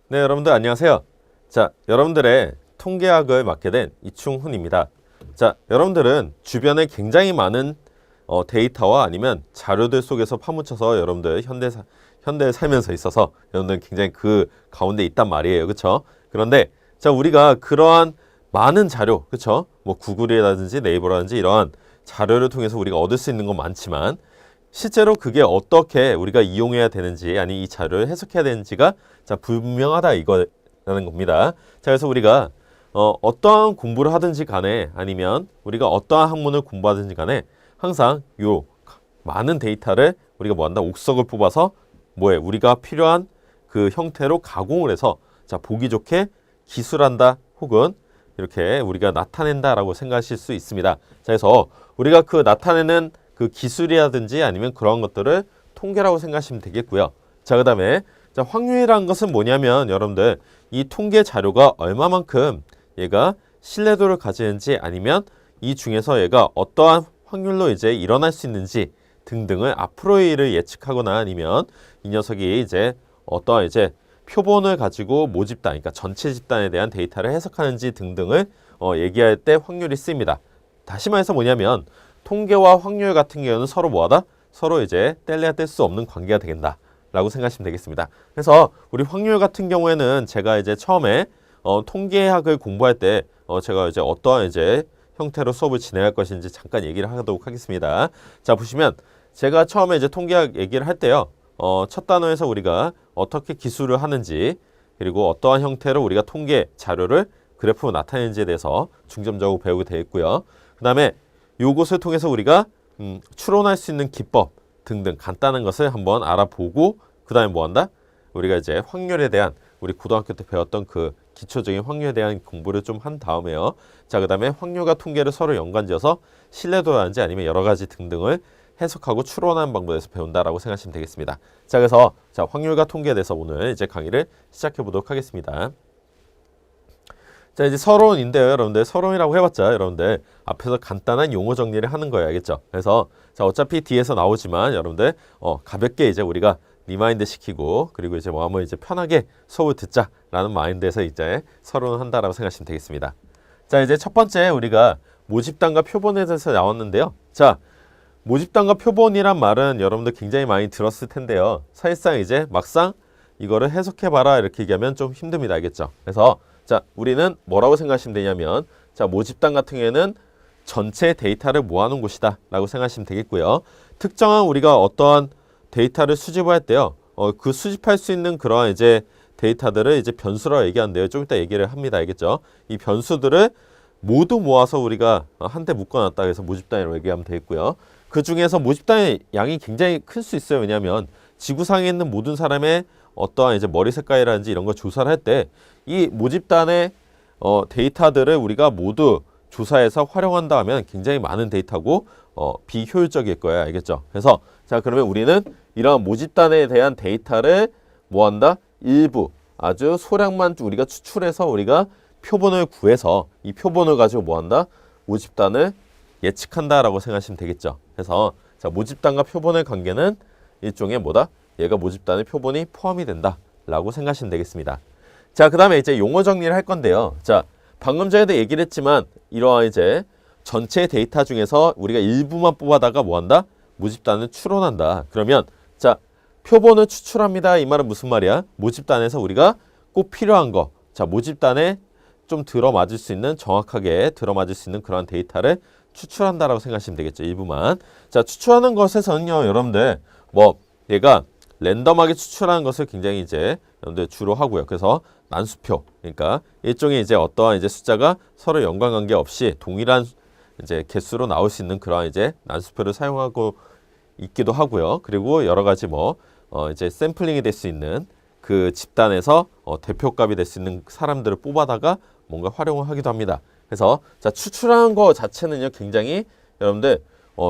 네, 여러분들 안녕하세요. 자, 여러분들의 통계학을 맡게 된 이충훈입니다. 자, 여러분들은 주변에 굉장히 많은 데이터와 아니면 자료들 속에서 파묻혀서 여러분들 현대에 살면서 있어서 여러분들은 굉장히 그 가운데 있단 말이에요. 그렇죠? 그런데 자, 우리가 그러한 많은 자료, 그렇죠? 뭐 구글이라든지 네이버라든지 이러한 자료를 통해서 우리가 얻을 수 있는 건 많지만 실제로 그게 어떻게 우리가 이용해야 되는지 아니 이 자료를 해석해야 되는지가 자 불분명하다 이거라는 겁니다. 자 그래서 우리가 어떠한 공부를 하든지 간에 아니면 우리가 어떠한 학문을 공부하든지 간에 항상 요 많은 데이터를 우리가 뭐한다 옥석을 뽑아서 뭐에 우리가 필요한 그 형태로 가공을 해서 자 보기 좋게 기술한다 혹은 이렇게 우리가 나타낸다라고 생각하실 수 있습니다. 자 그래서 우리가 그 나타내는 그 기술이라든지 아니면 그런 것들을 통계라고 생각하시면 되겠고요. 자, 그 다음에 확률이라는 것은 뭐냐면 여러분들 이 통계 자료가 얼마만큼 얘가 신뢰도를 가지는지 아니면 이 중에서 얘가 어떠한 확률로 이제 일어날 수 있는지 등등을 앞으로의 일을 예측하거나 아니면 이 녀석이 이제 어떠한 이제 표본을 가지고 모집단, 그러니까 전체 집단에 대한 데이터를 해석하는지 등등을 얘기할 때 확률이 쓰입니다. 다시 말해서 뭐냐면 통계와 확률 같은 경우는 서로 뭐하다? 서로 이제 뗄래야 뗄 수 없는 관계가 되겠다 라고 생각하시면 되겠습니다. 그래서 우리 확률 같은 경우에는 제가 이제 처음에 통계학을 공부할 때 제가 이제 어떠한 이제 형태로 수업을 진행할 것인지 잠깐 얘기를 하도록 하겠습니다. 자 보시면 제가 처음에 이제 통계학 얘기를 할 때요. 첫 단원에서 우리가 어떻게 기술을 하는지 그리고 어떠한 형태로 우리가 통계 자료를 그래프로 나타내는지에 대해서 중점적으로 배우게 되어 있고요. 그 다음에 요것을 통해서 우리가 추론할 수 있는 기법 등등 간단한 것을 한번 알아보고 그 다음에 뭐한다? 우리가 이제 확률에 대한 우리 고등학교 때 배웠던 그 기초적인 확률에 대한 공부를 좀 한 다음에요. 자, 그 다음에 확률과 통계를 서로 연관지어서 신뢰도라든지 아니면 여러 가지 등등을 해석하고 추론하는 방법에서 배운다라고 생각하시면 되겠습니다. 자, 그래서 자, 확률과 통계에 대해서 오늘 이제 강의를 시작해 보도록 하겠습니다. 자 이제 서론인데요 여러분들 서론이라고 해봤자 여러분들 앞에서 간단한 용어 정리를 하는 거예요 알겠죠? 그래서 자 어차피 뒤에서 나오지만 여러분들 가볍게 이제 우리가 리마인드 시키고 그리고 이제 뭐 한번 이제 편하게 수업을 듣자라는 마인드에서 이제 서론을 한다라고 생각하시면 되겠습니다. 자 이제 첫 번째 우리가 모집단과 표본에 대해서 나왔는데요. 자 모집단과 표본이란 말은 여러분들 굉장히 많이 들었을 텐데요. 사실상 이제 막상 이거를 해석해봐라 이렇게 얘기하면 좀 힘듭니다 알겠죠? 그래서 자, 우리는 뭐라고 생각하시면 되냐면 자, 모집단 같은 경우에는 전체 데이터를 모아놓은 곳이다 라고 생각하시면 되겠고요. 특정한 우리가 어떠한 데이터를 수집을 할 때요. 그 수집할 수 있는 그러한 이제 데이터들을 이제 변수라고 얘기하는데요. 좀 이따 얘기를 합니다. 알겠죠? 이 변수들을 모두 모아서 우리가 한데 묶어놨다 해서 모집단이라고 얘기하면 되겠고요. 그 중에서 모집단의 양이 굉장히 클 수 있어요. 왜냐하면 지구상에 있는 모든 사람의 어떠한 이제 머리 색깔이라든지 이런 걸 조사를 할 때 이 모집단의 데이터들을 우리가 모두 조사해서 활용한다 하면 굉장히 많은 데이터고 비효율적일 거예요. 알겠죠? 그래서 자 그러면 우리는 이러한 모집단에 대한 데이터를 뭐한다? 일부 아주 소량만 우리가 추출해서 우리가 표본을 구해서 이 표본을 가지고 뭐한다? 모집단을 예측한다라고 생각하시면 되겠죠. 그래서 자 모집단과 표본의 관계는 일종의 뭐다? 얘가 모집단의 표본이 포함이 된다라고 생각하시면 되겠습니다. 자, 그 다음에 이제 용어 정리를 할 건데요. 자, 방금 전에도 얘기를 했지만 이러한 이제 전체 데이터 중에서 우리가 일부만 뽑아다가 뭐한다? 모집단을 추론한다. 그러면 자, 표본을 추출합니다. 이 말은 무슨 말이야? 모집단에서 우리가 꼭 필요한 거. 자, 모집단에 좀 들어맞을 수 있는 정확하게 들어맞을 수 있는 그런 데이터를 추출한다라고 생각하시면 되겠죠. 일부만. 자, 추출하는 것에서는요. 여러분들 뭐 얘가 랜덤하게 추출하는 것을 굉장히 이제 여러분들 주로 하고요. 그래서 난수표, 그러니까 일종의 이제 어떠한 이제 숫자가 서로 연관관계 없이 동일한 이제 개수로 나올 수 있는 그러한 이제 난수표를 사용하고 있기도 하고요. 그리고 여러 가지 뭐 이제 샘플링이 될 수 있는 그 집단에서 대표값이 될 수 있는 사람들을 뽑아다가 뭔가 활용을 하기도 합니다. 그래서 자 추출하는 거 자체는요 굉장히 여러분들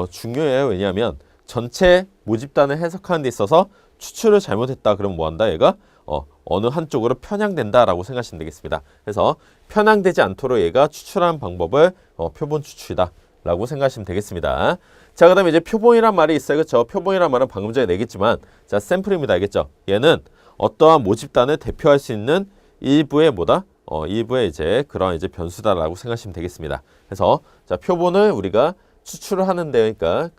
중요해요. 왜냐하면 전체 모집단을 해석하는 데 있어서 추출을 잘못했다 그러면 뭐한다? 얘가 어느 한쪽으로 편향된다라고 생각하시면 되겠습니다. 그래서 편향되지 않도록 얘가 추출하는 방법을 표본 추출이다 라고 생각하시면 되겠습니다. 자, 그 다음에 이제 표본이란 말이 있어요. 그렇죠? 표본이란 말은 방금 전에 내겠지만 자 샘플입니다. 알겠죠? 얘는 어떠한 모집단을 대표할 수 있는 일부의 뭐다? 일부의 이제 그런 이제 변수다라고 생각하시면 되겠습니다. 그래서 자, 표본을 우리가 추출을 하는데 그러니까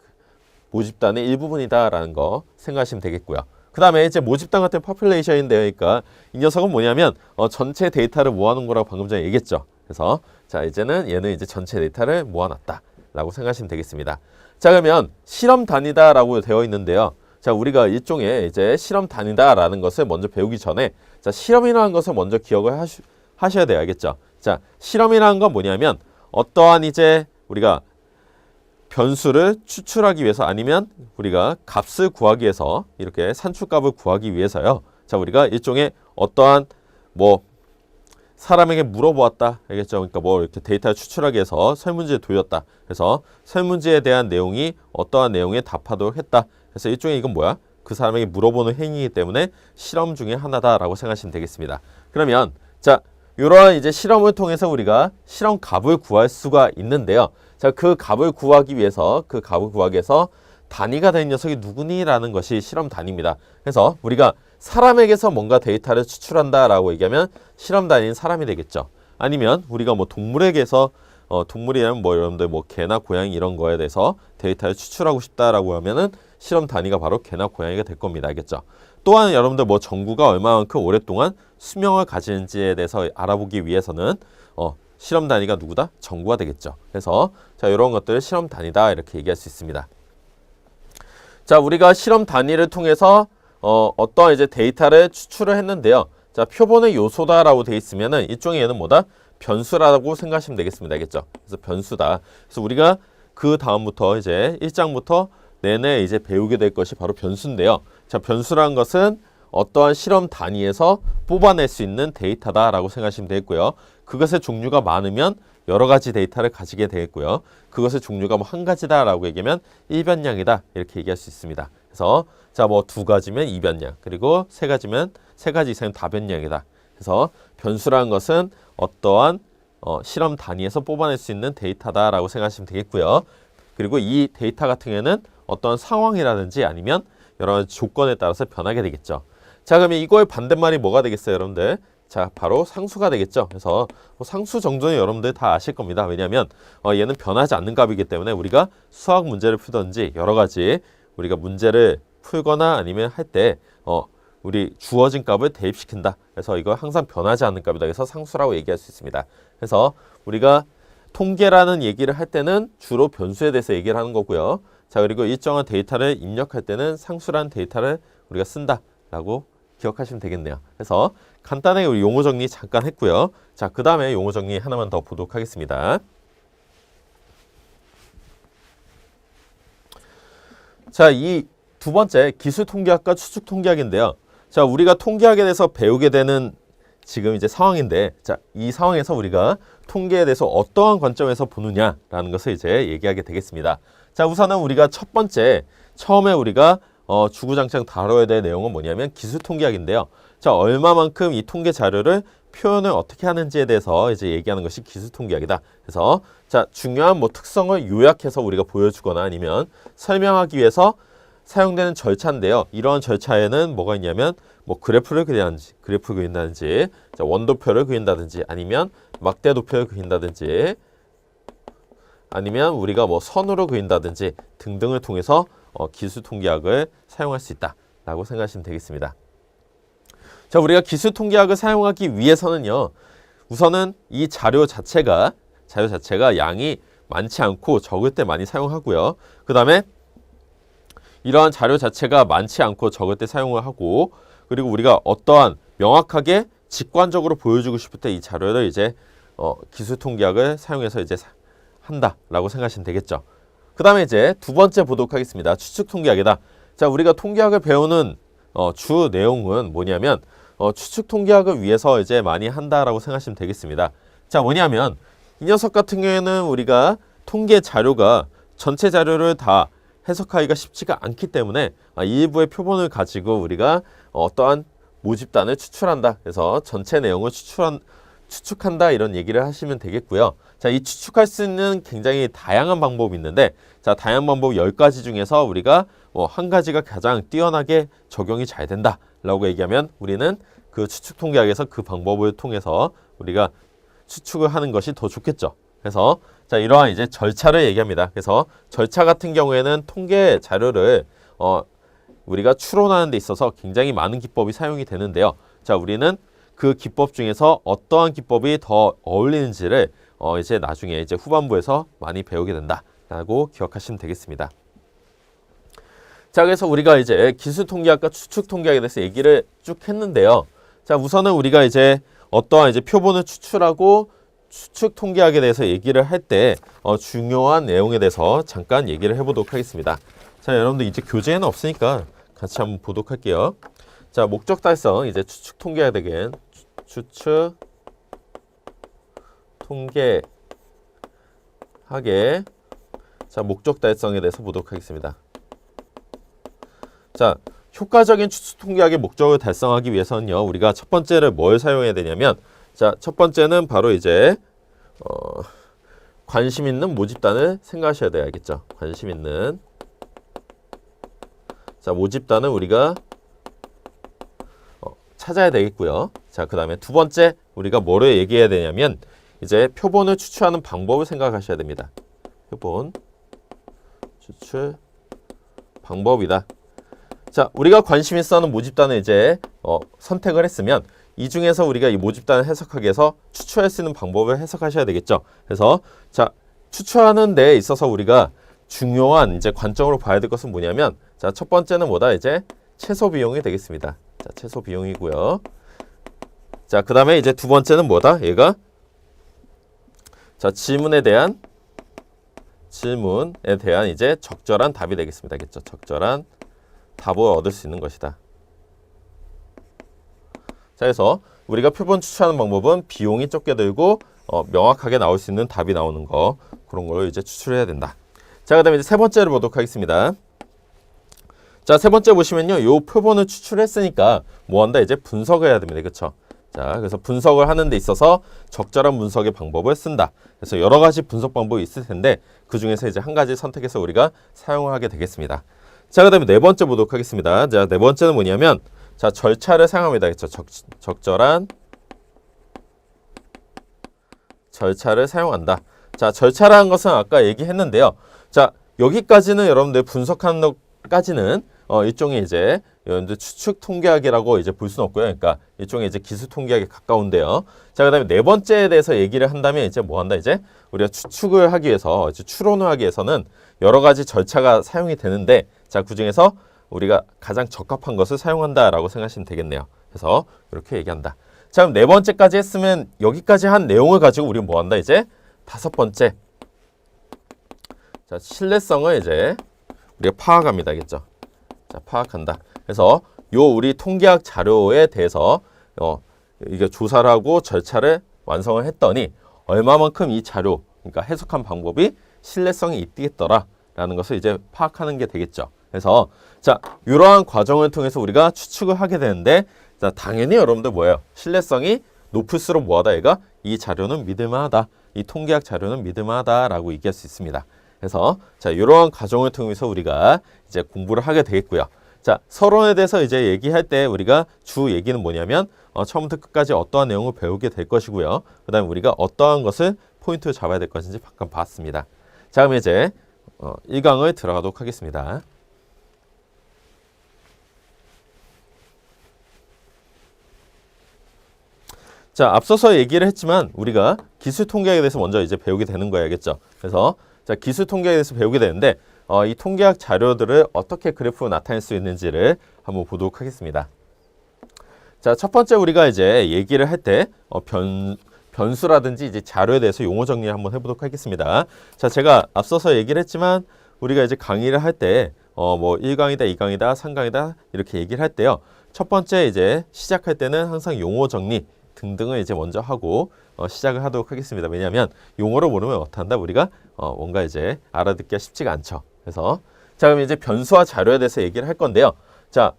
모집단의 일부분이다라는 거 생각하시면 되겠고요. 그 다음에 이제 모집단 같은 퍼퓰레이션인데 그러니까 이 녀석은 뭐냐면 전체 데이터를 모아놓은 거라고 방금 전에 얘기했죠. 그래서 자, 이제는 얘는 이제 전체 데이터를 모아놨다라고 생각하시면 되겠습니다. 자, 그러면 실험 단위다라고 되어 있는데요. 자, 우리가 일종의 이제 실험 단위다라는 것을 먼저 배우기 전에 자, 실험이라는 것을 먼저 기억을 하셔야 돼요. 알겠죠? 자, 실험이라는 건 뭐냐면 어떠한 이제 우리가 변수를 추출하기 위해서 아니면 우리가 값을 구하기 위해서 이렇게 산출값을 구하기 위해서요. 자, 우리가 일종의 어떠한 뭐 사람에게 물어보았다. 알겠죠? 그러니까 뭐 이렇게 데이터를 추출하기 위해서 설문지를 돌렸다. 그래서 설문지에 대한 내용이 어떠한 내용에 답하도록 했다. 그래서 일종의 이건 뭐야? 그 사람에게 물어보는 행위이기 때문에 실험 중에 하나다라고 생각하시면 되겠습니다. 그러면 자, 이러한 이제 실험을 통해서 우리가 실험 값을 구할 수가 있는데요. 자, 그 값을 구하기 위해서 단위가 된 녀석이 누구니라는 것이 실험 단위입니다. 그래서 우리가 사람에게서 뭔가 데이터를 추출한다라고 얘기하면 실험 단위는 사람이 되겠죠. 아니면 우리가 뭐 동물에게서 동물이라면 뭐 여러분들 뭐 개나 고양이 이런 거에 대해서 데이터를 추출하고 싶다라고 하면은 실험 단위가 바로 개나 고양이가 될 겁니다. 알겠죠? 또한 여러분들 뭐 전구가 얼마만큼 오랫동안 수명을 가지는지에 대해서 알아보기 위해서는 실험 단위가 누구다? 전구가 되겠죠. 그래서 자, 이런 것들을 실험 단위다 이렇게 얘기할 수 있습니다. 자, 우리가 실험 단위를 통해서 어떠한 이제 데이터를 추출을 했는데요. 자, 표본의 요소다라고 돼 있으면은 일종의 얘는 뭐다? 변수라고 생각하시면 되겠습니다. 알겠죠? 그래서 변수다. 그래서 우리가 그 다음부터 이제 1장부터 내내 이제 배우게 될 것이 바로 변수인데요. 자, 변수라는 것은 어떠한 실험 단위에서 뽑아낼 수 있는 데이터다라고 생각하시면 되겠고요. 그것의 종류가 많으면 여러 가지 데이터를 가지게 되겠고요. 그것의 종류가 뭐 한 가지다라고 얘기하면 일변량이다 이렇게 얘기할 수 있습니다. 그래서 자, 뭐 두 가지면 이변량, 그리고 세 가지면 세 가지 이상은 다변량이다. 그래서 변수라는 것은 어떠한 실험 단위에서 뽑아낼 수 있는 데이터다라고 생각하시면 되겠고요. 그리고 이 데이터 같은 경우에는 어떤 상황이라든지 아니면 여러 가지 조건에 따라서 변하게 되겠죠. 자, 그러면 이거의 반대말이 뭐가 되겠어요, 여러분들? 자, 바로 상수가 되겠죠. 그래서 상수 정도는 여러분들 다 아실 겁니다. 왜냐하면 얘는 변하지 않는 값이기 때문에 우리가 수학 문제를 풀든지 여러 가지 우리가 문제를 풀거나 아니면 할 때 우리 주어진 값을 대입시킨다. 그래서 이거 항상 변하지 않는 값이다. 그래서 상수라고 얘기할 수 있습니다. 그래서 우리가 통계라는 얘기를 할 때는 주로 변수에 대해서 얘기를 하는 거고요. 자, 그리고 일정한 데이터를 입력할 때는 상수라는 데이터를 우리가 쓴다라고 기억하시면 되겠네요. 그래서 간단하게 우리 용어 정리 잠깐 했고요. 자, 그 다음에 용어 정리 하나만 더 보도록 하겠습니다. 자, 이 두 번째 기술통계학과 추측통계학인데요. 자, 우리가 통계학에 대해서 배우게 되는 지금 이제 상황인데, 자, 이 상황에서 우리가 통계에 대해서 어떠한 관점에서 보느냐라는 것을 이제 얘기하게 되겠습니다. 자, 우선은 우리가 첫 번째 처음에 우리가 주구장창 다뤄야 될 내용은 뭐냐면 기술통계학인데요. 자, 얼마만큼 이 통계 자료를 표현을 어떻게 하는지에 대해서 이제 얘기하는 것이 기술통계학이다. 그래서 자, 중요한 뭐 특성을 요약해서 우리가 보여주거나 아니면 설명하기 위해서 사용되는 절차인데요. 이러한 절차에는 뭐가 있냐면 뭐 그래프를 그린다든지 자, 원도표를 그린다든지 아니면 막대도표를 그린다든지 아니면 우리가 뭐 선으로 그린다든지 등등을 통해서 기술통계학을 사용할 수 있다라고 생각하시면 되겠습니다. 자, 우리가 기술통계학을 사용하기 위해서는요. 우선은 이 자료 자체가 양이 많지 않고 적을 때 많이 사용하고요. 그 다음에 이러한 자료 자체가 많지 않고 적을 때 사용을 하고 그리고 우리가 어떠한 명확하게 직관적으로 보여주고 싶을 때 이 자료를 이제 기술통계학을 사용해서 이제 한다라고 생각하시면 되겠죠. 그 다음에 이제 두 번째 보도록 하겠습니다. 추측통계학이다. 자, 우리가 통계학을 배우는 주 내용은 뭐냐면 추측통계학을 위해서 이제 많이 한다라고 생각하시면 되겠습니다. 자, 뭐냐면 이 녀석 같은 경우에는 우리가 통계 자료가 전체 자료를 다 해석하기가 쉽지가 않기 때문에 일부의 표본을 가지고 우리가 어떠한 모집단을 추출한다. 그래서 전체 내용을 추측한다 이런 얘기를 하시면 되겠고요. 자, 이 추측할 수 있는 굉장히 다양한 방법이 있는데 자, 다양한 방법 10가지 중에서 우리가 한 가지가 가장 뛰어나게 적용이 잘 된다 라고 얘기하면 우리는 그 추측 통계학에서 그 방법을 통해서 우리가 추측을 하는 것이 더 좋겠죠. 그래서 자, 이러한 이제 절차를 얘기합니다. 그래서 절차 같은 경우에는 통계 자료를 우리가 추론하는 데 있어서 굉장히 많은 기법이 사용이 되는데요. 자, 우리는 그 기법 중에서 어떠한 기법이 더 어울리는지를 이제 나중에 이제 후반부에서 많이 배우게 된다라고 기억하시면 되겠습니다. 자, 그래서 우리가 이제 기술통계학과 추측통계학에 대해서 얘기를 쭉 했는데요. 자, 우선은 우리가 이제 어떠한 이제 표본을 추출하고 추측통계학에 대해서 얘기를 할 때 중요한 내용에 대해서 잠깐 얘기를 해보도록 하겠습니다. 자, 여러분들 이제 교재에는 없으니까 같이 한번 보도록 할게요. 자, 목적 달성 이제 추측통계학에 대한 추측통계학의 자, 목적 달성에 대해서 보도록 하겠습니다. 자, 효과적인 추측통계학의 목적을 달성하기 위해서는요, 우리가 첫 번째를 뭘 사용해야 되냐면, 자, 첫 번째는 바로 이제 관심 있는 모집단을 생각하셔야 돼야겠죠. 관심 있는 자, 모집단은 우리가 찾아야 되겠고요. 자, 그 다음에 두 번째 우리가 뭐를 얘기해야 되냐면 이제 표본을 추출하는 방법을 생각하셔야 됩니다. 표본 추출 방법이다. 자, 우리가 관심 있어 하는 모집단을 이제 선택을 했으면 이 중에서 우리가 이 모집단을 해석하기 위해서 추출할 수 있는 방법을 해석하셔야 되겠죠. 그래서 자, 추출하는 데 있어서 우리가 중요한 이제 관점으로 봐야 될 것은 뭐냐면 자, 첫 번째는 뭐다? 이제 최소 비용이 되겠습니다. 자, 최소 비용이고요. 자, 그 다음에 이제 두 번째는 뭐다? 얘가 자, 질문에 대한 이제 적절한 답이 되겠습니다. 알겠죠? 적절한 답을 얻을 수 있는 것이다. 자, 그래서 우리가 표본 추출하는 방법은 비용이 적게 들고 명확하게 나올 수 있는 답이 나오는 거, 그런 걸 이제 추출해야 된다. 자, 그 다음에 이제 세 번째를 보도록 하겠습니다. 자, 세 번째 보시면요, 요 표본을 추출했으니까 뭐 한다? 이제 분석을 해야 됩니다. 그렇죠? 자, 그래서 분석을 하는 데 있어서 적절한 분석의 방법을 쓴다. 그래서 여러 가지 분석 방법이 있을 텐데 그 중에서 이제 한 가지 선택해서 우리가 사용하게 되겠습니다. 자, 그 다음에 네 번째 보도록 하겠습니다. 자, 네 번째는 뭐냐면 자, 절차를 사용합니다. 그렇죠? 적절한 절차를 사용한다. 자, 절차라는 것은 아까 얘기했는데요. 자, 여기까지는 여러분들 분석하는 것까지는 일종의 이제 여러분들 추측 통계학이라고 이제 볼 수는 없고요. 그러니까 일종의 이제 기술 통계학에 가까운데요. 자, 그다음에 네 번째에 대해서 얘기를 한다면 이제 뭐 한다? 이제 우리가 추측을 하기 위해서 이제 추론을 하기 위해서는 여러 가지 절차가 사용이 되는데 자, 그중에서 우리가 가장 적합한 것을 사용한다라고 생각하시면 되겠네요. 그래서 이렇게 얘기한다. 자, 그럼 네 번째까지 했으면 여기까지 한 내용을 가지고 우리는 뭐 한다? 이제 다섯 번째. 자, 신뢰성을 이제 우리가 파악합니다. 알겠죠? 자, 파악한다. 그래서 요 우리 통계학 자료에 대해서 이게 조사를 하고 절차를 완성을 했더니 얼마만큼 이 자료, 그러니까 해석한 방법이 신뢰성이 있겠더라라는 것을 이제 파악하는 게 되겠죠. 그래서 자, 이러한 과정을 통해서 우리가 추측을 하게 되는데 자, 당연히 여러분들 뭐예요? 신뢰성이 높을수록 뭐하다? 얘가 이 자료는 믿을만하다. 이 통계학 자료는 믿을만하다라고 얘기할 수 있습니다. 그래서 자, 이러한 과정을 통해서 우리가 이제 공부를 하게 되겠고요. 자, 서론에 대해서 이제 얘기할 때 우리가 주 얘기는 뭐냐면 처음부터 끝까지 어떠한 내용을 배우게 될 것이고요. 그 다음에 우리가 어떠한 것을 포인트를 잡아야 될 것인지 잠깐 봤습니다. 자, 그럼 이제 1강을 들어가도록 하겠습니다. 자, 앞서서 얘기를 했지만 우리가 기술 통계학에 대해서 먼저 이제 배우게 되는 거야겠죠. 그래서 자, 기술 통계학에 대해서 배우게 되는데 이 통계학 자료들을 어떻게 그래프로 나타낼 수 있는지를 한번 보도록 하겠습니다. 자, 첫 번째 우리가 이제 얘기를 할 때 변수라든지 이제 자료에 대해서 용어 정리를 한번 해보도록 하겠습니다. 자, 제가 앞서서 얘기를 했지만 우리가 이제 강의를 할 때 뭐 1강이다, 2강이다, 3강이다 이렇게 얘기를 할 때요. 첫 번째 이제 시작할 때는 항상 용어 정리 등등을 이제 먼저 하고 시작을 하도록 하겠습니다. 왜냐하면 용어를 모르면 어떡한다? 우리가 뭔가 이제 알아듣기가 쉽지가 않죠. 그래서 자, 그럼 이제 변수와 자료에 대해서 얘기를 할 건데요. 자,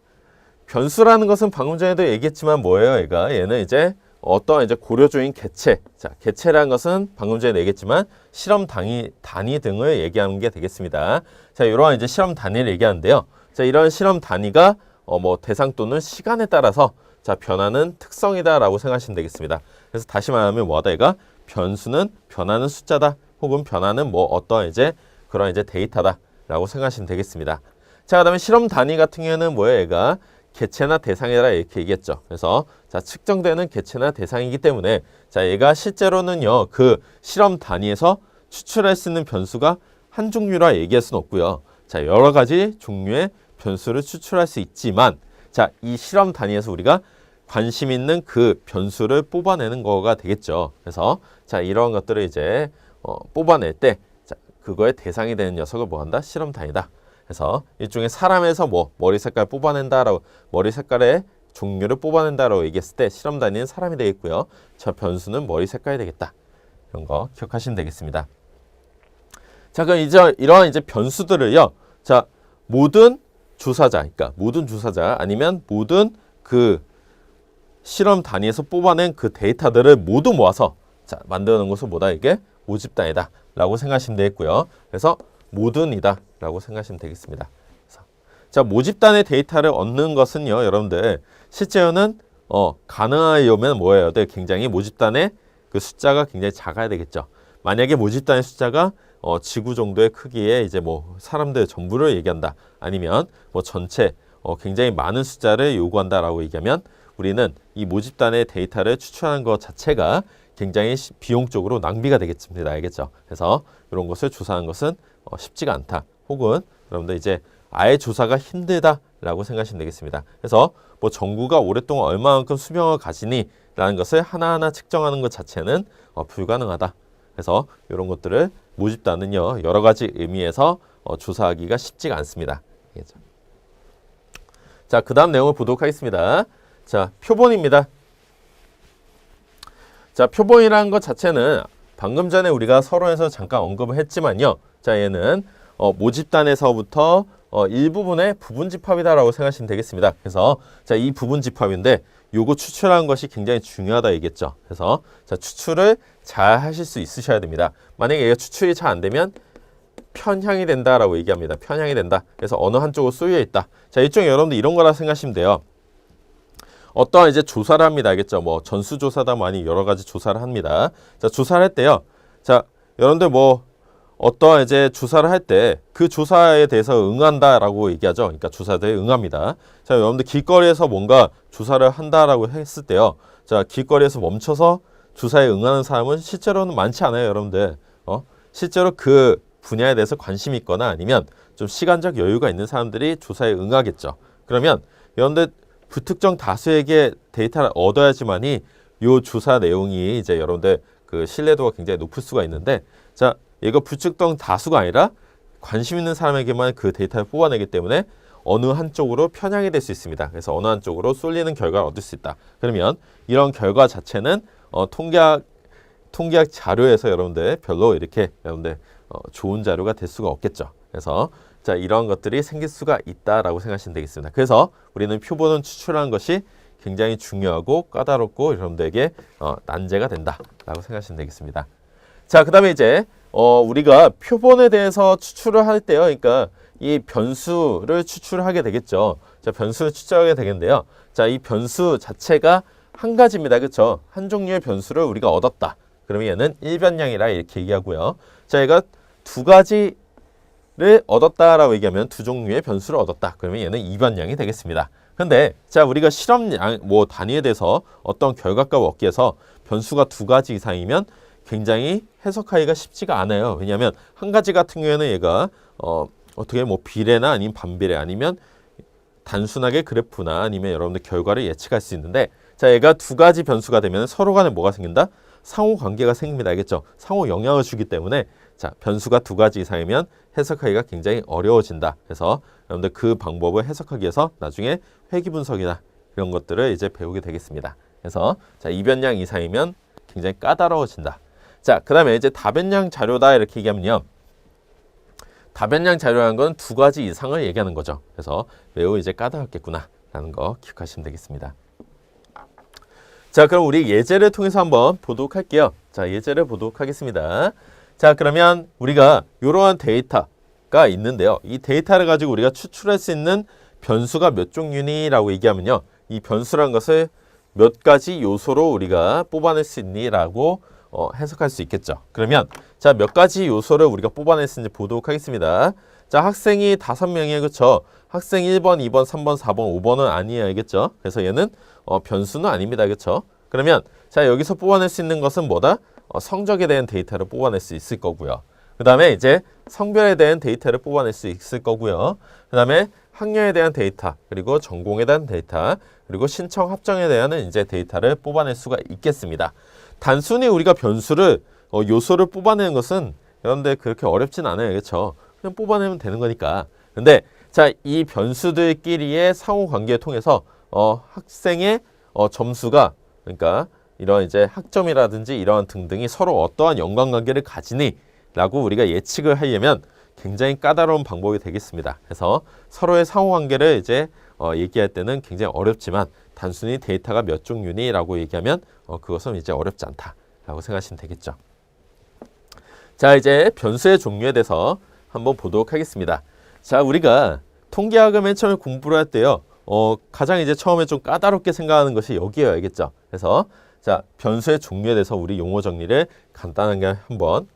변수라는 것은 방금 전에도 얘기했지만 뭐예요? 얘는 이제 어떤 이제 고려조인 개체. 자, 개체라는 것은 방금 전에 얘기했지만 실험 단위 등을 얘기하는 게 되겠습니다. 자, 이러한 이제 실험 단위를 얘기하는데요. 자, 이런 실험 단위가 뭐 대상 또는 시간에 따라서 자, 변하는 특성이다라고 생각하시면 되겠습니다. 그래서 다시 말하면 뭐다? 얘가 변수는 변하는 숫자다. 혹은 변하는 뭐 어떤 이제 그런 이제 데이터다라고 생각하시면 되겠습니다. 자, 그다음에 실험 단위 같은 경우에는 뭐예요? 얘가 개체나 대상이라 이렇게 얘기했죠. 그래서 자, 측정되는 개체나 대상이기 때문에 자, 얘가 실제로는요. 그 실험 단위에서 추출할 수 있는 변수가 한 종류라 얘기할 수는 없고요. 자, 여러 가지 종류의 변수를 추출할 수 있지만 자, 이 실험 단위에서 우리가 관심 있는 그 변수를 뽑아내는 거가 되겠죠. 그래서 자, 이런 것들을 이제 뽑아낼 때 자, 그거의 대상이 되는 녀석을 뭐 한다? 실험 단위다. 그래서 일종의 사람에서 뭐 머리 색깔 뽑아낸다라고 머리 색깔의 종류를 뽑아낸다라고 얘기했을 때 실험 단위는 사람이 되겠고요. 저 변수는 머리 색깔이 되겠다. 이런 거 기억하시면 되겠습니다. 자, 그럼 이제 이러한 이제 변수들을요. 자, 모든 주사자, 그러니까 모든 주사자 아니면 모든 그 실험 단위에서 뽑아낸 그 데이터들을 모두 모아서 자, 만드는 것을 뭐다? 이게 모집단이다 라고 생각하시면 되겠고요. 그래서 모든이다 라고 생각하시면 되겠습니다. 그래서 자, 모집단의 데이터를 얻는 것은요, 여러분들 실제로는 가능하려면 뭐예요? 굉장히 모집단의 그 숫자가 굉장히 작아야 되겠죠. 만약에 모집단의 숫자가 지구 정도의 크기의 이제 뭐 사람들 전부를 얘기한다. 아니면 뭐 전체 굉장히 많은 숫자를 요구한다라고 얘기하면 우리는 이 모집단의 데이터를 추출하는 것 자체가 굉장히 비용적으로 낭비가 되겠습니다. 알겠죠? 그래서 이런 것을 조사하는 것은 쉽지가 않다. 혹은 여러분들 이제 아예 조사가 힘들다라고 생각하시면 되겠습니다. 그래서 뭐 정부가 오랫동안 얼마만큼 수명을 가지니 라는 것을 하나하나 측정하는 것 자체는 불가능하다. 그래서 이런 것들을 모집단은요, 여러 가지 의미에서 조사하기가 쉽지가 않습니다. 알겠죠? 자, 그 다음 내용을 보도록 하겠습니다. 자, 표본입니다. 자, 표본이라는 것 자체는 방금 전에 우리가 서론에서 잠깐 언급을 했지만요. 자, 얘는 모집단에서부터 일부분의 부분 집합이다라고 생각하시면 되겠습니다. 그래서 자, 이 부분 집합인데 요거 추출하는 것이 굉장히 중요하다 얘기했죠. 그래서 자, 추출을 잘 하실 수 있으셔야 됩니다. 만약에 얘가 추출이 잘 안 되면 편향이 된다라고 얘기합니다. 편향이 된다. 그래서 어느 한쪽으로 쏠려 있다. 자, 일종의 여러분들 이런 거라 생각하시면 돼요. 어떠한 이제 조사를 합니다. 알겠죠? 뭐 전수조사다 많이 여러 가지 조사를 합니다. 자, 조사를 할 때요. 자, 여러분들 뭐 어떠한 이제 조사를 할 때 그 조사에 대해서 응한다라고 얘기하죠. 그러니까 조사대에 응합니다. 자, 여러분들 길거리에서 뭔가 조사를 한다라고 했을 때요. 자, 길거리에서 멈춰서 조사에 응하는 사람은 실제로는 많지 않아요, 여러분들. 실제로 그 분야에 대해서 관심이 있거나 아니면 좀 시간적 여유가 있는 사람들이 조사에 응하겠죠. 그러면 여러분들 불특정 다수에게 데이터를 얻어야지만이 요 조사 내용이 이제 여러분들 그 신뢰도가 굉장히 높을 수가 있는데, 자, 이거 불특정 다수가 아니라 관심 있는 사람에게만 그 데이터를 뽑아내기 때문에 어느 한쪽으로 편향이 될 수 있습니다. 그래서 어느 한쪽으로 쏠리는 결과를 얻을 수 있다. 그러면 이런 결과 자체는 통계학 자료에서 여러분들 별로 이렇게 여러분들 좋은 자료가 될 수가 없겠죠. 그래서 자, 이런 것들이 생길 수가 있다라고 생각하시면 되겠습니다. 그래서 우리는 표본을 추출하는 것이 굉장히 중요하고 까다롭고 여러분들에게 난제가 된다라고 생각하시면 되겠습니다. 자, 그 다음에 이제 우리가 표본에 대해서 추출을 할 때요. 그러니까 이 변수를 추출하게 되겠죠. 자, 변수를 추출하게 되겠는데요. 자, 이 변수 자체가 한 가지입니다. 그렇죠? 한 종류의 변수를 우리가 얻었다. 그러면 얘는 일변량이라 이렇게 얘기하고요. 자, 얘가 두 가지를 얻었다라고 얘기하면 두 종류의 변수를 얻었다. 그러면 얘는 이변량이 되겠습니다. 근데 자, 우리가 실험량 뭐 단위에 대해서 어떤 결과값을 얻기 위해서 변수가 두 가지 이상이면 굉장히 해석하기가 쉽지가 않아요. 왜냐하면 한 가지 같은 경우에는 얘가 어떻게 뭐 비례나 아니면 반비례 아니면 단순하게 그래프나 아니면 여러분들 결과를 예측할 수 있는데, 자, 얘가 두 가지 변수가 되면 서로 간에 뭐가 생긴다? 상호 관계가 생깁니다. 알겠죠? 상호 영향을 주기 때문에 자, 변수가 두 가지 이상이면 해석하기가 굉장히 어려워진다. 그래서 여러분들 그 방법을 해석하기 위해서 나중에 회귀 분석이나 이런 것들을 이제 배우게 되겠습니다. 그래서 자, 이변량 이상이면 굉장히 까다로워진다. 자, 그 다음에 이제 다변량 자료다 이렇게 얘기하면요. 다변량 자료라는 건 두 가지 이상을 얘기하는 거죠. 그래서 매우 이제 까다롭겠구나 라는 거 기억하시면 되겠습니다. 자, 그럼 우리 예제를 통해서 한번 보도록 할게요. 자, 예제를 보도록 하겠습니다. 자, 그러면 우리가 이러한 데이터가 있는데요. 이 데이터를 가지고 우리가 추출할 수 있는 변수가 몇 종류니라고 얘기하면요. 이 변수란 것을 몇 가지 요소로 우리가 뽑아낼 수 있니라고 해석할 수 있겠죠. 그러면 자, 몇 가지 요소를 우리가 뽑아낼 수 있는지 보도록 하겠습니다. 자, 학생이 5명이에요. 그렇죠? 학생 1번, 2번, 3번, 4번, 5번은 아니에요. 알겠죠? 그래서 얘는 변수는 아닙니다. 그렇죠? 그러면 자, 여기서 뽑아낼 수 있는 것은 뭐다? 성적에 대한 데이터를 뽑아낼 수 있을 거고요. 그 다음에 이제 성별에 대한 데이터를 뽑아낼 수 있을 거고요. 그 다음에 학년에 대한 데이터, 그리고 전공에 대한 데이터, 그리고 신청 합정에 대한 이제 데이터를 뽑아낼 수가 있겠습니다. 단순히 우리가 변수를 요소를 뽑아내는 것은 여러분들 그렇게 어렵진 않아요. 그렇죠? 그냥 뽑아내면 되는 거니까. 근데 자, 이 변수들끼리의 상호 관계를 통해서 학생의 점수가, 그러니까 이런 이제 학점이라든지 이러한 등등이 서로 어떠한 연관관계를 가지니라고 우리가 예측을 하려면 굉장히 까다로운 방법이 되겠습니다. 그래서 서로의 상호관계를 이제 얘기할 때는 굉장히 어렵지만 단순히 데이터가 몇 종류니라고 얘기하면 그것은 이제 어렵지 않다라고 생각하시면 되겠죠. 자, 이제 변수의 종류에 대해서 한번 보도록 하겠습니다. 자, 우리가 통계학을 맨 처음에 공부를 할 때요. 가장 이제 처음에 좀 까다롭게 생각하는 것이 여기에요. 알겠죠? 그래서 자, 변수의 종류에 대해서 우리 용어 정리를 간단하게 한번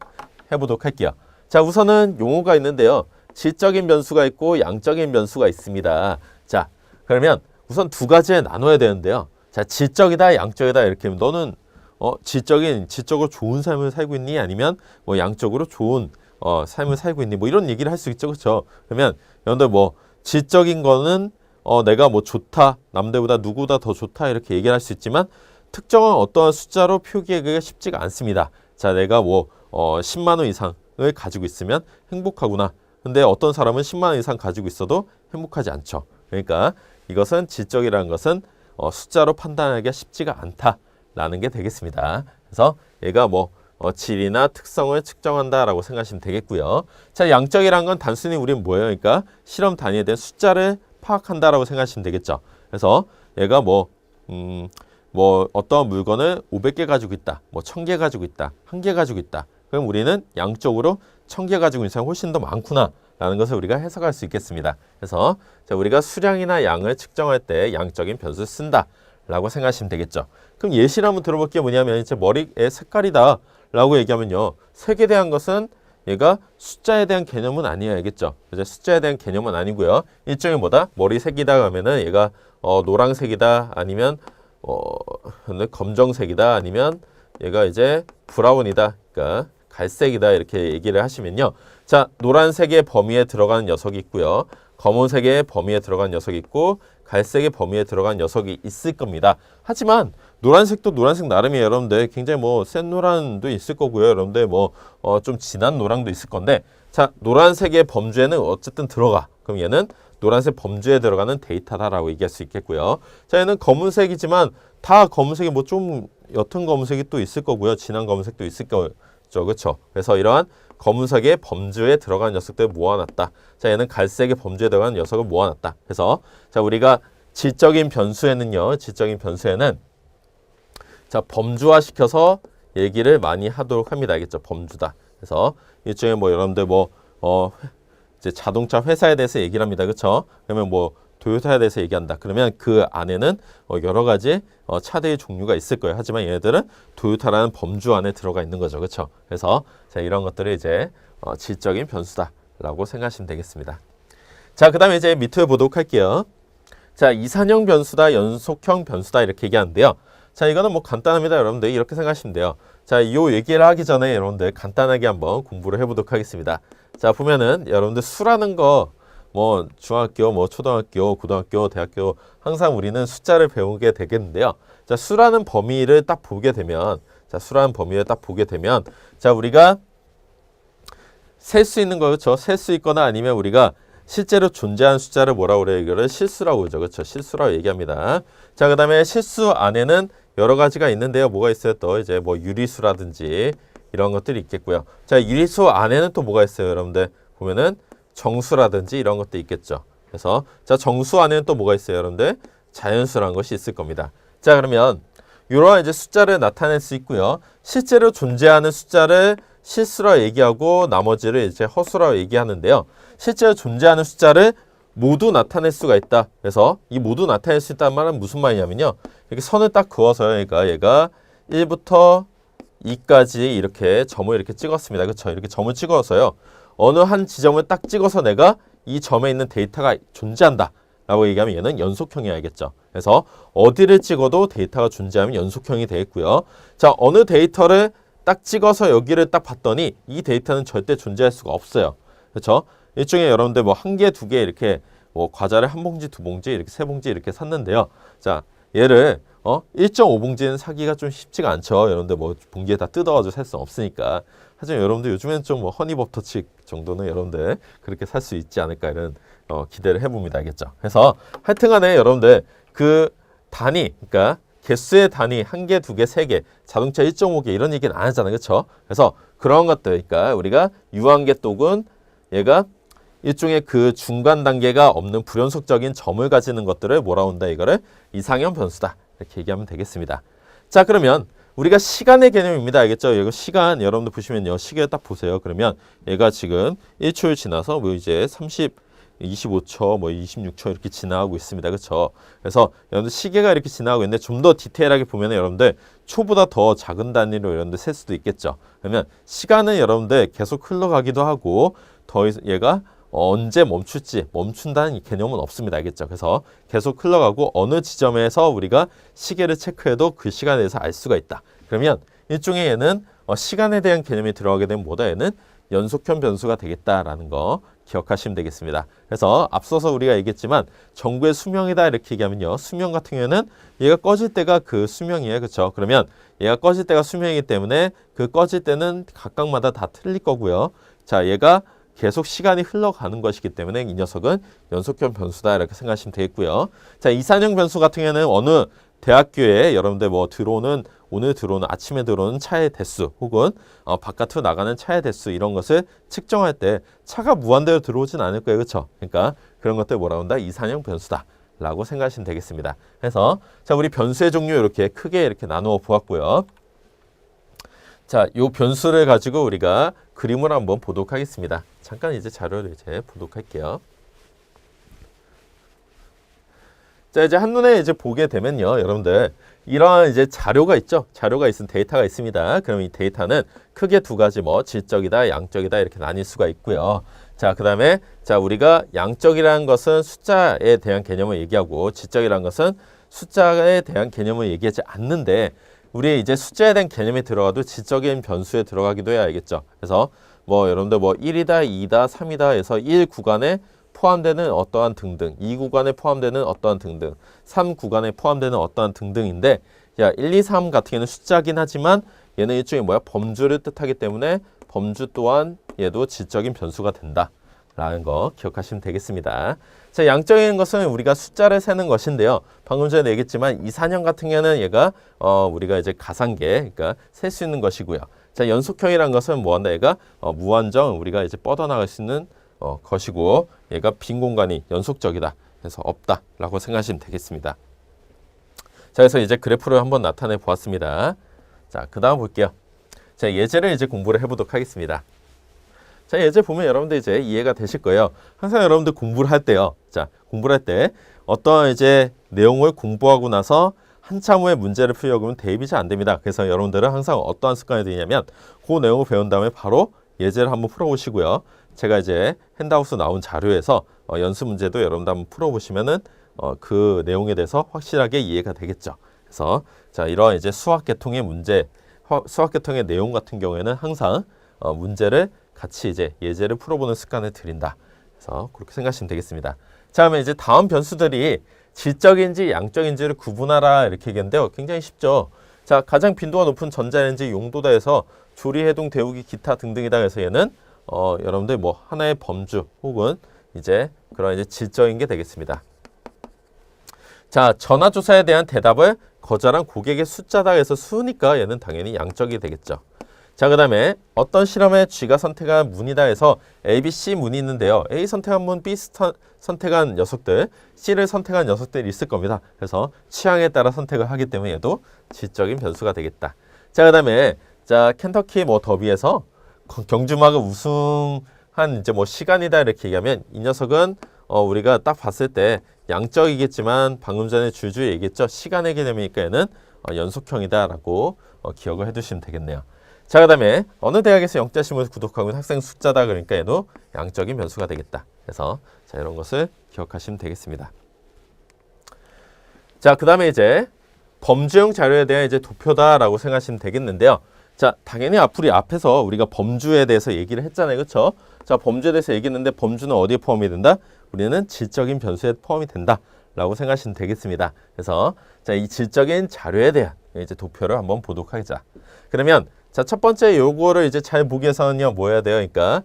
해보도록 할게요. 자, 우선은 용어가 있는데요. 질적인 변수가 있고 양적인 변수가 있습니다. 자, 그러면 우선 두 가지에 나눠야 되는데요. 자, 질적이다, 양적이다 이렇게 하면 너는 질적으로 좋은 삶을 살고 있니? 아니면 뭐 양적으로 좋은 삶을 살고 있니? 뭐 이런 얘기를 할 수 있죠. 그렇죠? 그러면 여러분들 뭐 질적인 거는 내가 뭐 좋다, 남들보다 누구보다 더 좋다 이렇게 얘기를 할 수 있지만 특정한 어떠한 숫자로 표기하기가 쉽지가 않습니다. 자, 내가 뭐 10만 원 이상을 가지고 있으면 행복하구나. 근데 어떤 사람은 10만 원 이상 가지고 있어도 행복하지 않죠. 그러니까 이것은 질적이라는 것은 숫자로 판단하기가 쉽지가 않다라는 게 되겠습니다. 그래서 얘가 뭐 질이나 특성을 측정한다라고 생각하시면 되겠고요. 자, 양적이라는 건 단순히 우리는 뭐예요? 그러니까 실험 단위에 대한 숫자를 파악한다라고 생각하시면 되겠죠. 그래서 얘가 뭐 어떤 물건을 500개 가지고 있다, 뭐 1000개 가지고 있다, 1개 가지고 있다. 그럼 우리는 양적으로 1000개 가지고 있는 사람이 훨씬 더 많구나 라는 것을 우리가 해석할 수 있겠습니다. 그래서 자, 우리가 수량이나 양을 측정할 때 양적인 변수를 쓴다 라고 생각하시면 되겠죠. 그럼 예시를 한번 들어볼 게 뭐냐면 이제 머리의 색깔이다 라고 얘기하면요, 색에 대한 것은 얘가 숫자에 대한 개념은 아니에요. 알겠죠? 이제 숫자에 대한 개념은 아니고요. 일종의 뭐다? 머리색이다 하면은 얘가 노란색이다, 아니면 검정색이다, 아니면 얘가 이제 브라운이다, 그러니까 갈색이다 이렇게 얘기를 하시면요. 자, 노란색의 범위에 들어가는 녀석이 있고요. 검은색의 범위에 들어간 녀석이 있고 갈색의 범위에 들어간 녀석이 있을 겁니다. 하지만 노란색도 노란색 나름이에요. 여러분들 굉장히 뭐 센 노란도 있을 거고요. 여러분들 뭐 좀 진한 노랑도 있을 건데, 자, 노란색의 범주에는 어쨌든 들어가. 그럼 얘는 노란색 범주에 들어가는 데이터다라고 얘기할 수 있겠고요. 자, 얘는 검은색이지만 다 검은색이 뭐 좀 옅은 검은색이 또 있을 거고요. 진한 검은색도 있을 거죠. 그렇죠? 그래서 이러한 검은색의 범주에 들어간 녀석들을 모아놨다. 자, 얘는 갈색의 범주에 들어간 녀석을 모아놨다. 그래서 자, 우리가 질적인 변수에는 자, 범주화 시켜서 얘기를 많이 하도록 합니다. 알겠죠? 범주다. 그래서 일종의 뭐 여러분들 이제 자동차 회사에 대해서 얘기를 합니다. 그렇죠? 그러면 뭐 도요타에 대해서 얘기한다. 그러면 그 안에는 여러 가지 차들의 종류가 있을 거예요. 하지만 얘네들은 도요타라는 범주 안에 들어가 있는 거죠. 그렇죠? 그래서 자, 이런 것들을 이제 질적인 변수다라고 생각하시면 되겠습니다. 자, 그다음에 이제 밑을 보도록 할게요. 자, 이산형 변수다, 연속형 변수다 이렇게 얘기하는데요. 자, 이거는 뭐 간단합니다. 여러분들 이렇게 생각하시면 돼요. 자, 이 얘기를 하기 전에 여러분들 간단하게 한번 공부를 해보도록 하겠습니다. 자, 보면은 여러분들 수라는 거 뭐 중학교, 뭐 초등학교, 고등학교, 대학교 항상 우리는 숫자를 배우게 되겠는데요. 자, 수라는 범위를 딱 보게 되면, 자, 우리가 셀 수 있는 거, 그렇죠? 셀 수 있거나 아니면 우리가 실제로 존재하는 숫자를 뭐라고 그래요? 이거를 실수라고 그러죠. 그렇죠? 실수라고 얘기합니다. 자, 그 다음에 실수 안에는 여러 가지가 있는데요. 뭐가 있어요? 또 이제 뭐 유리수라든지 이런 것들이 있겠고요. 자, 유리수 안에는 또 뭐가 있어요? 여러분들 보면은 정수라든지 이런 것도 있겠죠. 그래서 자, 정수 안에는 또 뭐가 있어요? 여러분들 자연수라는 것이 있을 겁니다. 자, 그러면 이러한 이제 숫자를 나타낼 수 있고요. 실제로 존재하는 숫자를 실수라고 얘기하고 나머지를 이제 허수라고 얘기하는데요. 실제로 존재하는 숫자를 모두 나타낼 수가 있다. 그래서 이 모두 나타낼 수 있다는 말은 무슨 말이냐면요. 이렇게 선을 딱 그어서요. 그러니까 얘가 1부터 2까지 이렇게 점을 이렇게 찍었습니다. 그렇죠? 이렇게 점을 찍어서요. 어느 한 지점을 딱 찍어서 내가 이 점에 있는 데이터가 존재한다. 라고 얘기하면 얘는 연속형이어야겠죠. 그래서 어디를 찍어도 데이터가 존재하면 연속형이 되겠고요. 자, 어느 데이터를 딱 찍어서 여기를 딱 봤더니 이 데이터는 절대 존재할 수가 없어요. 그렇죠? 일종의 여러분들 뭐 한 개, 두 개 이렇게 뭐 과자를 한 봉지, 두 봉지, 이렇게 세 봉지 이렇게 샀는데요. 자, 얘를 1.5봉지는 사기가 좀 쉽지가 않죠. 여러분들 뭐 봉지에 다 뜯어가지고 살 수 없으니까. 하지만 여러분들 요즘에는 좀 뭐 허니버터칩 정도는 여러분들 그렇게 살 수 있지 않을까 이런 기대를 해봅니다. 알겠죠? 그래서 하여튼간에 여러분들 그 단위, 그러니까 개수의 단위 한 개, 두 개, 세 개, 자동차 1.5개 이런 얘기는 안 하잖아요. 그렇죠? 그래서 그런 것들, 그러니까 우리가 유한계독은 얘가 일종의 그 중간 단계가 없는 불연속적인 점을 가지는 것들을 뭐라 한다? 이거를 이상형 변수다. 이렇게 얘기하면 되겠습니다. 자, 그러면 우리가 시간의 개념입니다. 알겠죠? 이거 시간 여러분들 보시면요. 시계 딱 보세요. 그러면 얘가 지금 1초를 지나서 뭐 이제 25초, 뭐 26초 이렇게 지나가고 있습니다. 그렇죠? 그래서 여러분들 시계가 이렇게 지나가고 있는데 좀 더 디테일하게 보면 여러분들 초보다 더 작은 단위로 여러분들 셀 수도 있겠죠. 그러면 시간은 여러분들 계속 흘러가기도 하고 얘가 언제 멈출지 멈춘다는 개념은 없습니다. 알겠죠? 그래서 계속 흘러가고 어느 지점에서 우리가 시계를 체크해도 그 시간에 대해서 알 수가 있다. 그러면 일종의 얘는 시간에 대한 개념이 들어가게 되면 뭐다? 얘는 연속형 변수가 되겠다라는 거 기억하시면 되겠습니다. 그래서 앞서서 우리가 얘기했지만 전구의 수명이다 이렇게 얘기하면요. 수명 같은 경우에는 얘가 꺼질 때가 그 수명이에요. 그렇죠? 그러면 얘가 꺼질 때가 수명이기 때문에 그 꺼질 때는 각각마다 다 틀릴 거고요. 자, 얘가 계속 시간이 흘러가는 것이기 때문에 이 녀석은 연속형 변수다 이렇게 생각하시면 되겠고요. 자, 이산형 변수 같은 경우에는 어느 대학교에 여러분들 뭐 오늘 들어오는 아침에 들어오는 차의 대수 혹은 바깥으로 나가는 차의 대수 이런 것을 측정할 때 차가 무한대로 들어오진 않을 거예요. 그렇죠? 그러니까 그런 것들 뭐라고 한다? 이산형 변수다 라고 생각하시면 되겠습니다. 그래서 자, 우리 변수의 종류 이렇게 크게 이렇게 나누어 보았고요. 자, 요 변수를 가지고 우리가 그림을 한번 보도록 하겠습니다. 잠깐 이제 자료를 이제 보도록 할게요. 자, 이제 한눈에 이제 보게 되면요. 여러분들 이런 이제 자료가 있죠. 자료가 있은 데이터가 있습니다. 그럼 이 데이터는 크게 두 가지 뭐 질적이다, 양적이다 이렇게 나뉠 수가 있고요. 자, 그다음에 자, 우리가 양적이라는 것은 숫자에 대한 개념을 얘기하고 질적이라는 것은 숫자에 대한 개념을 얘기하지 않는데 우리 이제 숫자에 대한 개념이 들어가도 질적인 변수에 들어가기도 해야 알겠죠. 그래서 뭐 여러분들 뭐 1이다, 2다, 3이다 해서 1 구간에 포함되는 어떠한 등등, 2 구간에 포함되는 어떠한 등등, 3 구간에 포함되는 어떠한 등등인데 야, 1, 2, 3 같은 경우는 숫자긴 하지만 얘는 일종의 뭐야? 범주를 뜻하기 때문에 범주 또한 얘도 질적인 변수가 된다라는 거 기억하시면 되겠습니다. 자, 양적인 것은 우리가 숫자를 세는 것인데요. 방금 전에 얘기했지만 이산형 같은 경우는 얘가 우리가 이제 가상계, 그러니까 셀 수 있는 것이고요. 자, 연속형이란 것은 뭐한다? 얘가 무한정 우리가 이제 뻗어나갈 수 있는 것이고 얘가 빈 공간이 연속적이다. 그래서 없다라고 생각하시면 되겠습니다. 자, 그래서 이제 그래프를 한번 나타내 보았습니다. 자, 그 다음 볼게요. 자, 예제를 이제 공부를 해보도록 하겠습니다. 자, 예제 보면 여러분들 이제 이해가 되실 거예요. 항상 여러분들 공부를 할 때요. 자, 공부를 할 때 어떤 이제 내용을 공부하고 나서 한참 후에 문제를 풀려고 하면 대입이 잘 안 됩니다. 그래서 여러분들은 항상 어떠한 습관이 되냐면 그 내용을 배운 다음에 바로 예제를 한번 풀어보시고요. 제가 이제 핸드아웃 나온 자료에서 연습 문제도 여러분들 한번 풀어보시면은 그 내용에 대해서 확실하게 이해가 되겠죠. 그래서 자, 이러한 이제 수학계통의 문제, 수학계통의 내용 같은 경우에는 항상 문제를 같이 이제 예제를 풀어보는 습관을 들인다. 그래서 그렇게 생각하시면 되겠습니다. 자, 그러면 이제 다음 변수들이 질적인지 양적인지를 구분하라 이렇게 얘기했는데요. 굉장히 쉽죠. 자, 가장 빈도가 높은 전자레인지 용도다 해서 조리, 해동, 데우기, 기타 등등이다 해서 얘는 여러분들 뭐 하나의 범주 혹은 이제 그런 이제 질적인 게 되겠습니다. 자, 전화조사에 대한 대답을 거절한 고객의 숫자다 해서 수니까 얘는 당연히 양적이 되겠죠. 자, 그 다음에 어떤 실험에 G가 선택한 문이다 해서 A, B, C 문이 있는데요. A 선택한 문, B 선택한 녀석들, C를 선택한 녀석들이 있을 겁니다. 그래서 취향에 따라 선택을 하기 때문에 얘도 질적인 변수가 되겠다. 자, 그 다음에 자, 켄터키 뭐 더비에서 경주마가 우승한 이제 뭐 시간이다 이렇게 얘기하면 이 녀석은 우리가 딱 봤을 때 양적이겠지만 방금 전에 줄줄 얘기했죠. 시간의 개념이니까 얘는 연속형이다라고 기억을 해두시면 되겠네요. 자, 그 다음에 어느 대학에서 영자심을 구독하고 있는 학생 숫자다. 그러니까 얘도 양적인 변수가 되겠다. 그래서 자, 이런 것을 기억하시면 되겠습니다. 자, 그 다음에 이제 범주형 자료에 대한 이제 도표다라고 생각하시면 되겠는데요. 자, 당연히 앞에서 우리가 범주에 대해서 얘기를 했잖아요. 그렇죠? 자, 범주에 대해서 얘기했는데 범주는 어디에 포함이 된다? 우리는 질적인 변수에 포함이 된다라고 생각하시면 되겠습니다. 그래서 자, 이 질적인 자료에 대한 이제 도표를 한번 보도록 하자. 그러면 자, 첫 번째 요거를 이제 잘 보기 위해서는요, 뭐 해야 돼요? 그러니까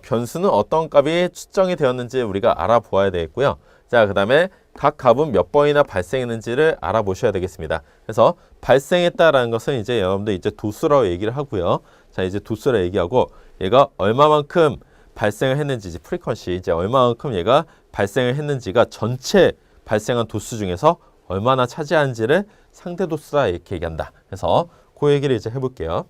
변수는 어떤 값이 측정이 되었는지 우리가 알아보아야 되겠고요. 자, 그 다음에 각 값은 몇 번이나 발생했는지를 알아보셔야 되겠습니다. 그래서 발생했다라는 것은 이제 여러분들 이제 도수라고 얘기를 하고요. 자, 이제 도수라고 얘기하고 얘가 얼마만큼 발생을 했는지 이제 프리퀀시 이제 얼마만큼 얘가 발생을 했는지가 전체 발생한 도수 중에서 얼마나 차지하는지를 상대 도수다 이렇게 얘기한다. 그래서 그 얘기를 이제 해볼게요.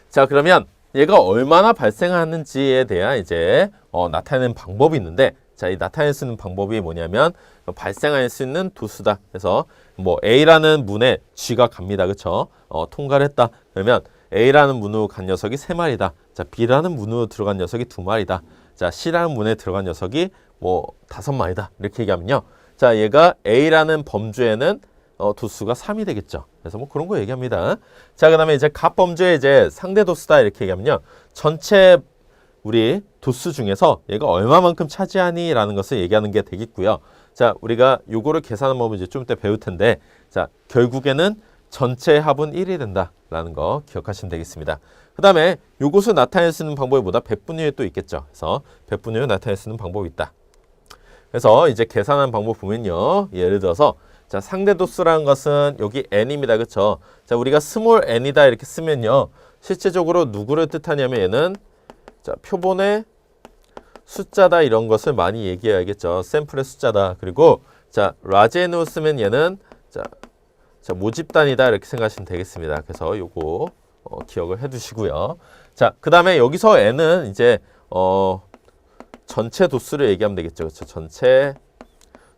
자, 그러면 얘가 얼마나 발생하는지에 대한 이제 나타내는 방법이 있는데, 자, 이 나타낼 수 있는 방법이 뭐냐면 발생할 수 있는 도수다. 그래서 뭐 A라는 문에 G가 갑니다. 그렇죠? 통과를 했다. 그러면 A라는 문으로 간 녀석이 3마리다. 자, B라는 문으로 들어간 녀석이 2마리다. 자, C라는 문에 들어간 녀석이 뭐 5마리다. 이렇게 얘기하면요. 자, 얘가 A라는 범주에는 도수가 3이 되겠죠. 그래서 뭐 그런 거 얘기합니다. 자, 그 다음에 이제 각 범주의 이제 상대 도수다 이렇게 얘기하면요. 전체 우리 도수 중에서 얘가 얼마만큼 차지하니 라는 것을 얘기하는 게 되겠고요. 자, 우리가 요거를 계산하는 법을 이제 좀 이따 배울 텐데, 자, 결국에는 전체 합은 1이 된다라는 거 기억하시면 되겠습니다. 그 다음에 요것을 나타낼 수 있는 방법이 뭐다? 배분율이 또 있겠죠. 그래서 배분율을 나타낼 수 있는 방법이 있다. 그래서 이제 계산하는 방법 보면요. 예를 들어서 자, 상대 도수라는 것은 여기 n입니다. 그렇죠? 자, 우리가 스몰 n이다 이렇게 쓰면요. 실제적으로 누구를 뜻하냐면 얘는 자, 표본의 숫자다 이런 것을 많이 얘기해야겠죠. 샘플의 숫자다. 그리고 자, 라지 n으로 쓰면 얘는 자, 모집단이다 이렇게 생각하시면 되겠습니다. 그래서 요거 기억을 해 두시고요. 자, 그 다음에 여기서 n은 이제 전체 도수를 얘기하면 되겠죠. 그렇죠? 전체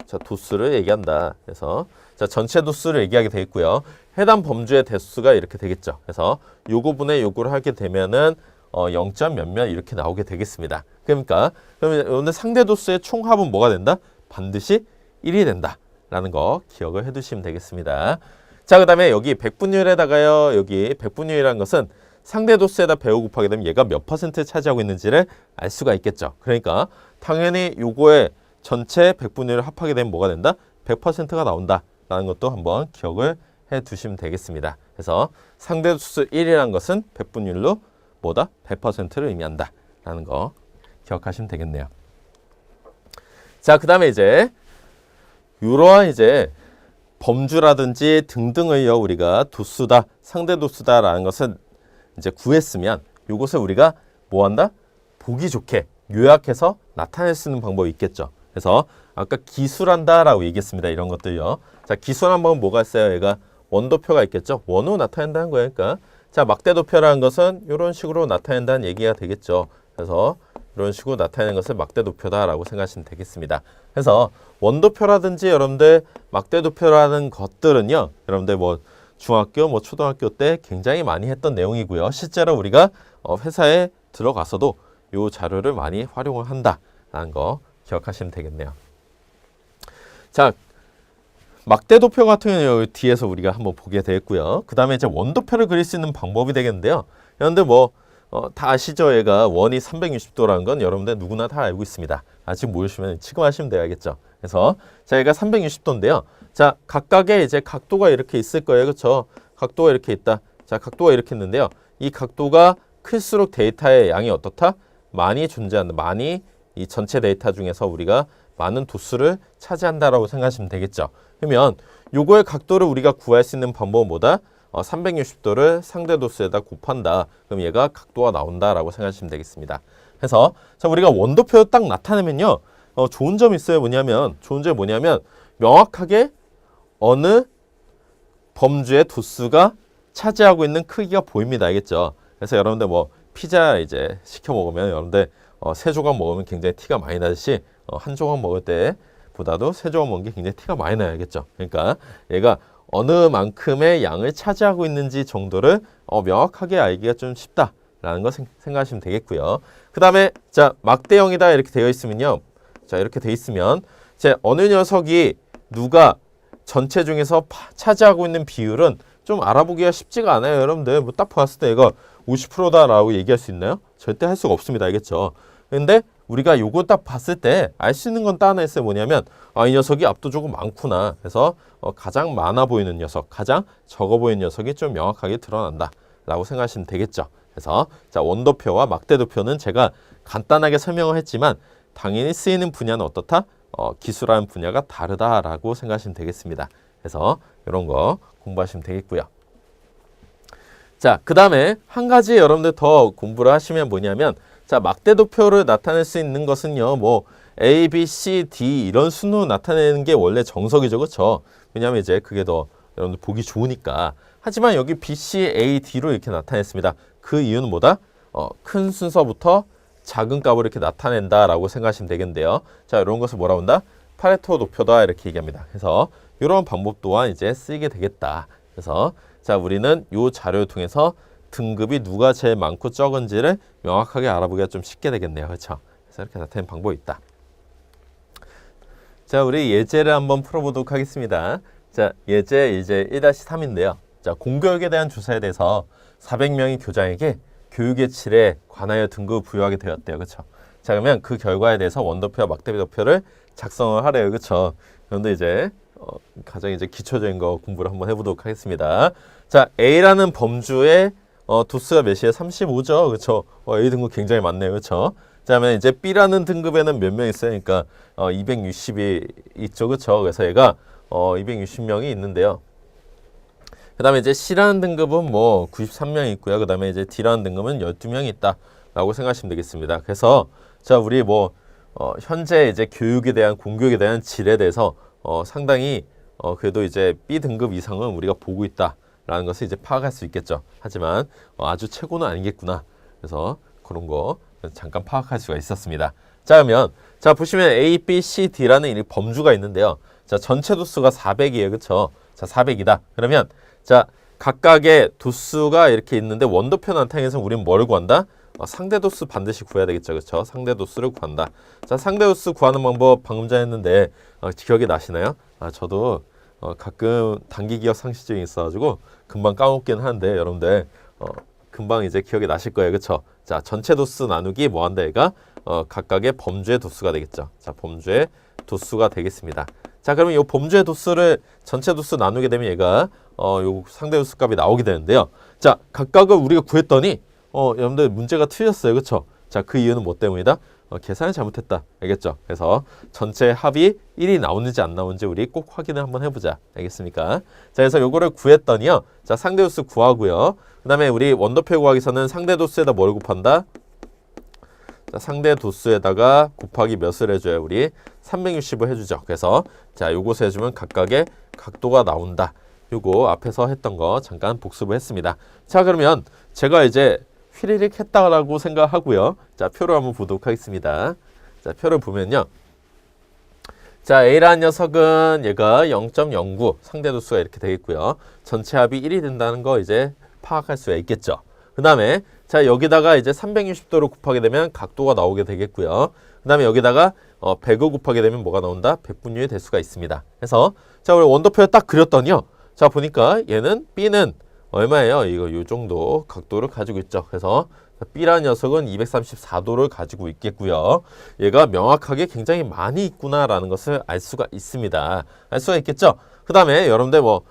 자, 도수를 얘기한다. 그래서 자, 전체 도수를 얘기하게 되겠고요. 해당 범주의 대수가 이렇게 되겠죠. 그래서 요거분의 요거를 하게 되면은 0점 몇몇 이렇게 나오게 되겠습니다. 그러니까 그러면 오늘 상대 도수의 총합은 뭐가 된다? 반드시 1이 된다라는 거 기억을 해두시면 되겠습니다. 자, 그 다음에 여기 백분율에다가요. 여기 백분율이라는 것은 상대 도수에다 배우 곱하게 되면 얘가 몇 퍼센트 차지하고 있는지를 알 수가 있겠죠. 그러니까 당연히 요거의 전체 백분율을 합하게 되면 뭐가 된다? 100%가 나온다라는 것도 한번 기억을 해 두시면 되겠습니다. 그래서 상대 도수 1이라는 것은 백분율로 뭐다? 100%를 의미한다라는 거 기억하시면 되겠네요. 자, 그 다음에 이제 이러한 이제 범주라든지 등등을요 우리가 도수다, 상대 도수다라는 것을 이제 구했으면 이것을 우리가 뭐한다? 보기 좋게 요약해서 나타낼 수 있는 방법이 있겠죠. 그래서 아까 기술한다라고 얘기했습니다. 이런 것들요. 자, 기술한 방법은 뭐가 있어요? 얘가 원도표가 있겠죠. 원으로 나타낸다는 거예요. 그러니까 자, 막대도표라는 것은 이런 식으로 나타낸다는 얘기가 되겠죠. 그래서 이런 식으로 나타내는 것을 막대도표다라고 생각하시면 되겠습니다. 그래서 원도표라든지 여러분들 막대도표라는 것들은요. 여러분들 뭐 중학교, 뭐 초등학교 때 굉장히 많이 했던 내용이고요. 실제로 우리가 회사에 들어가서도 이 자료를 많이 활용을 한다라는 거 기억하시면 되겠네요. 자, 막대도표 같은 경우는 뒤에서 우리가 한번 보게 되겠고요. 그 다음에 이제 원도표를 그릴 수 있는 방법이 되겠는데요. 여러분들 뭐 다 아시죠? 얘가 원이 360도라는 건 여러분들 누구나 다 알고 있습니다. 아직 모르시면 지금 하시면 돼야겠죠. 그래서 자, 얘가 360도인데요. 자, 각각의 이제 각도가 이렇게 있을 거예요. 그렇죠? 각도가 이렇게 있다. 자, 각도가 이렇게 있는데요. 이 각도가 클수록 데이터의 양이 어떻다? 많이 존재한다. 많이 이 전체 데이터 중에서 우리가 많은 도수를 차지한다라고 생각하시면 되겠죠. 그러면 요거의 각도를 우리가 구할 수 있는 방법은 뭐다? 360도를 상대 도수에다 곱한다. 그럼 얘가 각도가 나온다라고 생각하시면 되겠습니다. 그래서 자, 우리가 원도표 딱 나타내면요. 좋은 점이 있어요. 좋은 점이 뭐냐면 명확하게 어느 범주의 도수가 차지하고 있는 크기가 보입니다. 알겠죠? 그래서 여러분들 뭐 피자 이제 시켜 먹으면 여러분들 세 조각 먹으면 굉장히 티가 많이 나듯이 한 조각 먹을 때보다도 세 조각 먹는 게 굉장히 티가 많이 나야겠죠. 그러니까 얘가 어느 만큼의 양을 차지하고 있는지 정도를 명확하게 알기가 좀 쉽다라는 거 생각하시면 되겠고요. 그 다음에 자 막대형이다 이렇게 되어 있으면요. 자 이렇게 되어 있으면 제 어느 녀석이 누가 전체 중에서 차지하고 있는 비율은 좀 알아보기가 쉽지가 않아요. 여러분들 뭐 딱 봤을 때 이거 50%다라고 얘기할 수 있나요? 절대 할 수가 없습니다. 알겠죠? 근데 우리가 요거 딱 봤을 때 알 수 있는 건 딱 하나 있어요. 뭐냐면 이 녀석이 압도적으로 많구나. 그래서 가장 많아 보이는 녀석, 가장 적어 보이는 녀석이 좀 명확하게 드러난다 라고 생각하시면 되겠죠. 그래서 자 원도표와 막대도표는 제가 간단하게 설명을 했지만 당연히 쓰이는 분야는 어떻다? 기술하는 분야가 다르다라고 생각하시면 되겠습니다. 그래서 이런 거 공부하시면 되겠고요. 자, 그 다음에 한 가지 여러분들 더 공부를 하시면 뭐냐면 자, 막대도표를 나타낼 수 있는 것은요. 뭐 A, B, C, D 이런 순으로 나타내는 게 원래 정석이죠. 그렇죠? 왜냐하면 이제 그게 더 여러분들 보기 좋으니까. 하지만 여기 B, C, A, D로 이렇게 나타냈습니다. 그 이유는 뭐다? 큰 순서부터 작은 값을 이렇게 나타낸다라고 생각하시면 되겠는데요. 자, 이런 것을 뭐라고 한다? 파레토 도표다 이렇게 얘기합니다. 그래서 이런 방법 또한 이제 쓰이게 되겠다. 그래서 자, 우리는 이 자료를 통해서 등급이 누가 제일 많고 적은지를 명확하게 알아보기가 좀 쉽게 되겠네요. 그렇죠? 그래서 이렇게 나타내는 방법이 있다. 자, 우리 예제를 한번 풀어보도록 하겠습니다. 자, 예제 이제 1-3인데요. 자, 공교육에 대한 조사에 대해서 400명의 교장에게 교육의 질에 관하여 등급을 부여하게 되었대요. 그렇죠? 자, 그러면 그 결과에 대해서 원도표와 막대도표를 작성을 하래요. 그렇죠? 그런데 이제 가장 이제 기초적인 거 공부를 한번 해보도록 하겠습니다. 자, A라는 범주의 도수가 몇이에요? 35죠. 그렇죠? A 등급 굉장히 많네요. 그렇죠? 자, 그러면 이제 B라는 등급에는 몇 명 있어요? 그러니까 260이 있죠. 그렇죠? 그래서 얘가 260명이 있는데요. 그 다음에 이제 C라는 등급은 뭐 93명이 있고요. 그 다음에 이제 D라는 등급은 12명이 있다라고 생각하시면 되겠습니다. 그래서 자, 우리 뭐 현재 이제 교육에 대한 공교육에 대한 질에 대해서 상당히 그래도 이제 B 등급 이상은 우리가 보고 있다라는 것을 이제 파악할 수 있겠죠. 하지만 아주 최고는 아니겠구나. 그래서 그런 거 잠깐 파악할 수가 있었습니다. 자, 그러면 자 보시면 A, B, C, D라는 이 범주가 있는데요. 자, 전체 도수가 400이에요. 그렇죠? 자, 400이다. 그러면 자, 각각의 도수가 이렇게 있는데 원도표 나타내서 우리는 뭐를 구한다? 상대 도수 반드시 구해야 되겠죠. 그렇죠? 상대 도수를 구한다. 자, 상대 도수 구하는 방법 방금 전에 했는데 기억이 나시나요? 저도 가끔 단기 기억 상실증이 있어가지고 금방 까먹긴 하는데 여러분들 금방 이제 기억이 나실 거예요. 그렇죠? 자, 전체 도수 나누기 뭐 한다 얘가 각각의 범주의 도수가 되겠죠. 자, 범주의 도수가 되겠습니다. 자, 그러면 이 범주의 도수를 전체 도수 나누게 되면 얘가 요 상대 도수 값이 나오게 되는데요. 자, 각각을 우리가 구했더니 여러분들 문제가 틀렸어요. 그렇죠? 자, 그 이유는 뭐 때문이다? 계산을 잘못했다. 알겠죠? 그래서 전체 합이 1이 나오는지 안 나오는지 우리 꼭 확인을 한번 해보자. 알겠습니까? 자, 그래서 요거를 구했더니요. 자, 상대 도수 구하고요. 그 다음에 우리 원도표 구하기서는 상대 도수에다 뭘 곱한다? 자, 상대 도수에다가 곱하기 몇을 해줘요? 우리 360을 해주죠. 그래서 자, 요것을 해주면 각각의 각도가 나온다. 요거 앞에서 했던 거 잠깐 복습을 했습니다. 자, 그러면 제가 이제 휘리릭 했다라고 생각하고요. 자, 표를 한번 보도록 하겠습니다. 자, 표를 보면요. 자, A라는 녀석은 얘가 0.09 상대 도수가 이렇게 되겠고요. 전체 합이 1이 된다는 거 이제 파악할 수가 있겠죠. 그 다음에 자, 여기다가 이제 360도를 곱하게 되면 각도가 나오게 되겠고요. 그 다음에 여기다가 100을 곱하게 되면 뭐가 나온다? 백분율이 될 수가 있습니다. 그래서 자, 우리 원도표를 딱 그렸더니요. 자, 보니까 얘는 B는 얼마예요? 이거 요 정도 각도를 가지고 있죠. 그래서 B라는 녀석은 234도를 가지고 있겠고요. 얘가 명확하게 굉장히 많이 있구나라는 것을 알 수가 있습니다. 알 수가 있겠죠? 그 다음에 여러분들 뭐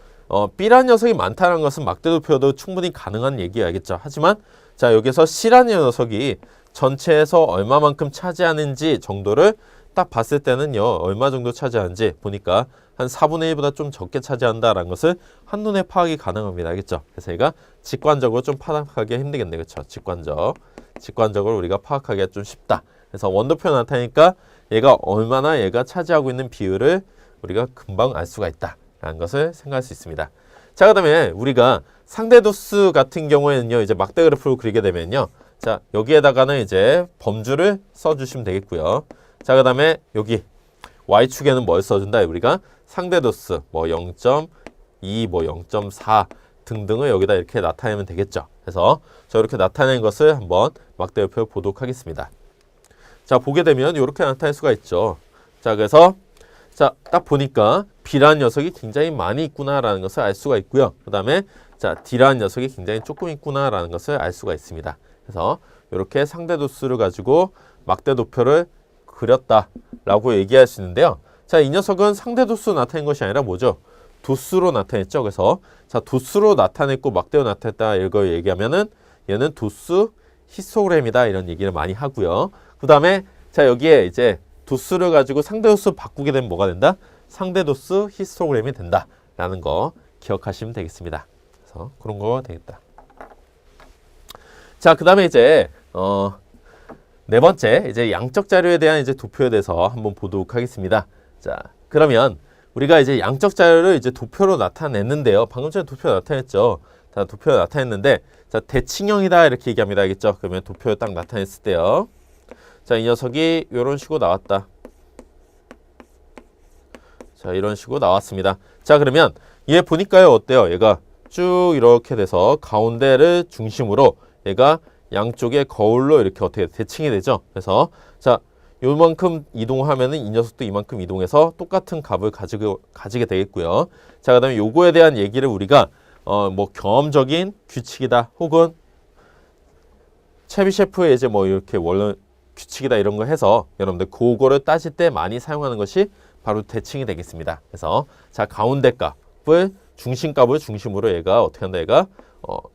B라는 녀석이 많다는 것은 막대도표도 충분히 가능한 얘기야겠죠. 하지만 자, 여기서 C라는 녀석이 전체에서 얼마만큼 차지하는지 정도를 딱 봤을 때는요. 얼마 정도 차지하는지 보니까 한 4분의 1보다 좀 적게 차지한다라는 것을 한눈에 파악이 가능합니다. 알겠죠? 그래서 얘가 직관적으로 좀 파악하기 힘들겠네. 그렇죠? 직관적으로 우리가 파악하기가 좀 쉽다. 그래서 원도표 나타내니까 얘가 얼마나 얘가 차지하고 있는 비율을 우리가 금방 알 수가 있다라는 것을 생각할 수 있습니다. 자, 그다음에 우리가 상대 도수 같은 경우에는요. 이제 막대 그래프로 그리게 되면요. 자, 여기에다가는 이제 범주를 써주시면 되겠고요. 자, 그 다음에 여기 Y축에는 뭘 써준다? 우리가 상대 도수, 뭐 0.2, 뭐 0.4 등등을 여기다 이렇게 나타내면 되겠죠. 그래서 저 이렇게 나타낸 것을 한번 막대표를 보도록 하겠습니다. 자, 보게 되면 이렇게 나타낼 수가 있죠. 자, 그래서 자, 딱 보니까 B라는 녀석이 굉장히 많이 있구나라는 것을 알 수가 있고요. 그 다음에 자, D라는 녀석이 굉장히 조금 있구나라는 것을 알 수가 있습니다. 그래서 이렇게 상대 도수를 가지고 막대 도표를 그렸다라고 얘기할 수 있는데요. 자, 이 녀석은 상대 도수로 나타낸 것이 아니라 뭐죠? 도수로 나타냈죠. 그래서 자, 도수로 나타냈고 막대로 나타냈다 이걸 얘기하면은 얘는 도수 히스토그램이다 이런 얘기를 많이 하고요. 그 다음에 자, 여기에 이제 도수를 가지고 상대 도수 바꾸게 되면 뭐가 된다? 상대 도수 히스토그램이 된다라는 거 기억하시면 되겠습니다. 그래서 그런 거 되겠다. 자, 그 다음에 이제 네 번째 이제 양적 자료에 대한 이제 도표에 대해서 한번 보도록 하겠습니다. 자, 그러면 우리가 이제 양적 자료를 이제 도표로 나타냈는데요. 방금 전에 도표로 나타냈죠. 자, 도표로 나타냈는데 자, 대칭형이다 이렇게 얘기합니다. 알겠죠? 그러면 도표를 딱 나타냈을 때요. 자, 이 녀석이 이런 식으로 나왔다. 자, 이런 식으로 나왔습니다. 자, 그러면 얘 보니까요. 어때요? 얘가 쭉 이렇게 돼서 가운데를 중심으로 얘가 양쪽에 거울로 이렇게 어떻게 대칭이 되죠. 그래서 자, 요만큼 이동하면은 이 녀석도 이만큼 이동해서 똑같은 값을 가지게 되겠고요. 자, 그다음에 요거에 대한 얘기를 우리가 뭐 경험적인 규칙이다 혹은 체비셰프의 이제 뭐 이렇게 원래 규칙이다 이런 거 해서 여러분들 그거를 따질 때 많이 사용하는 것이 바로 대칭이 되겠습니다. 그래서 자, 가운데 값을 중심값을 중심으로 얘가 어떻게 한다? 얘가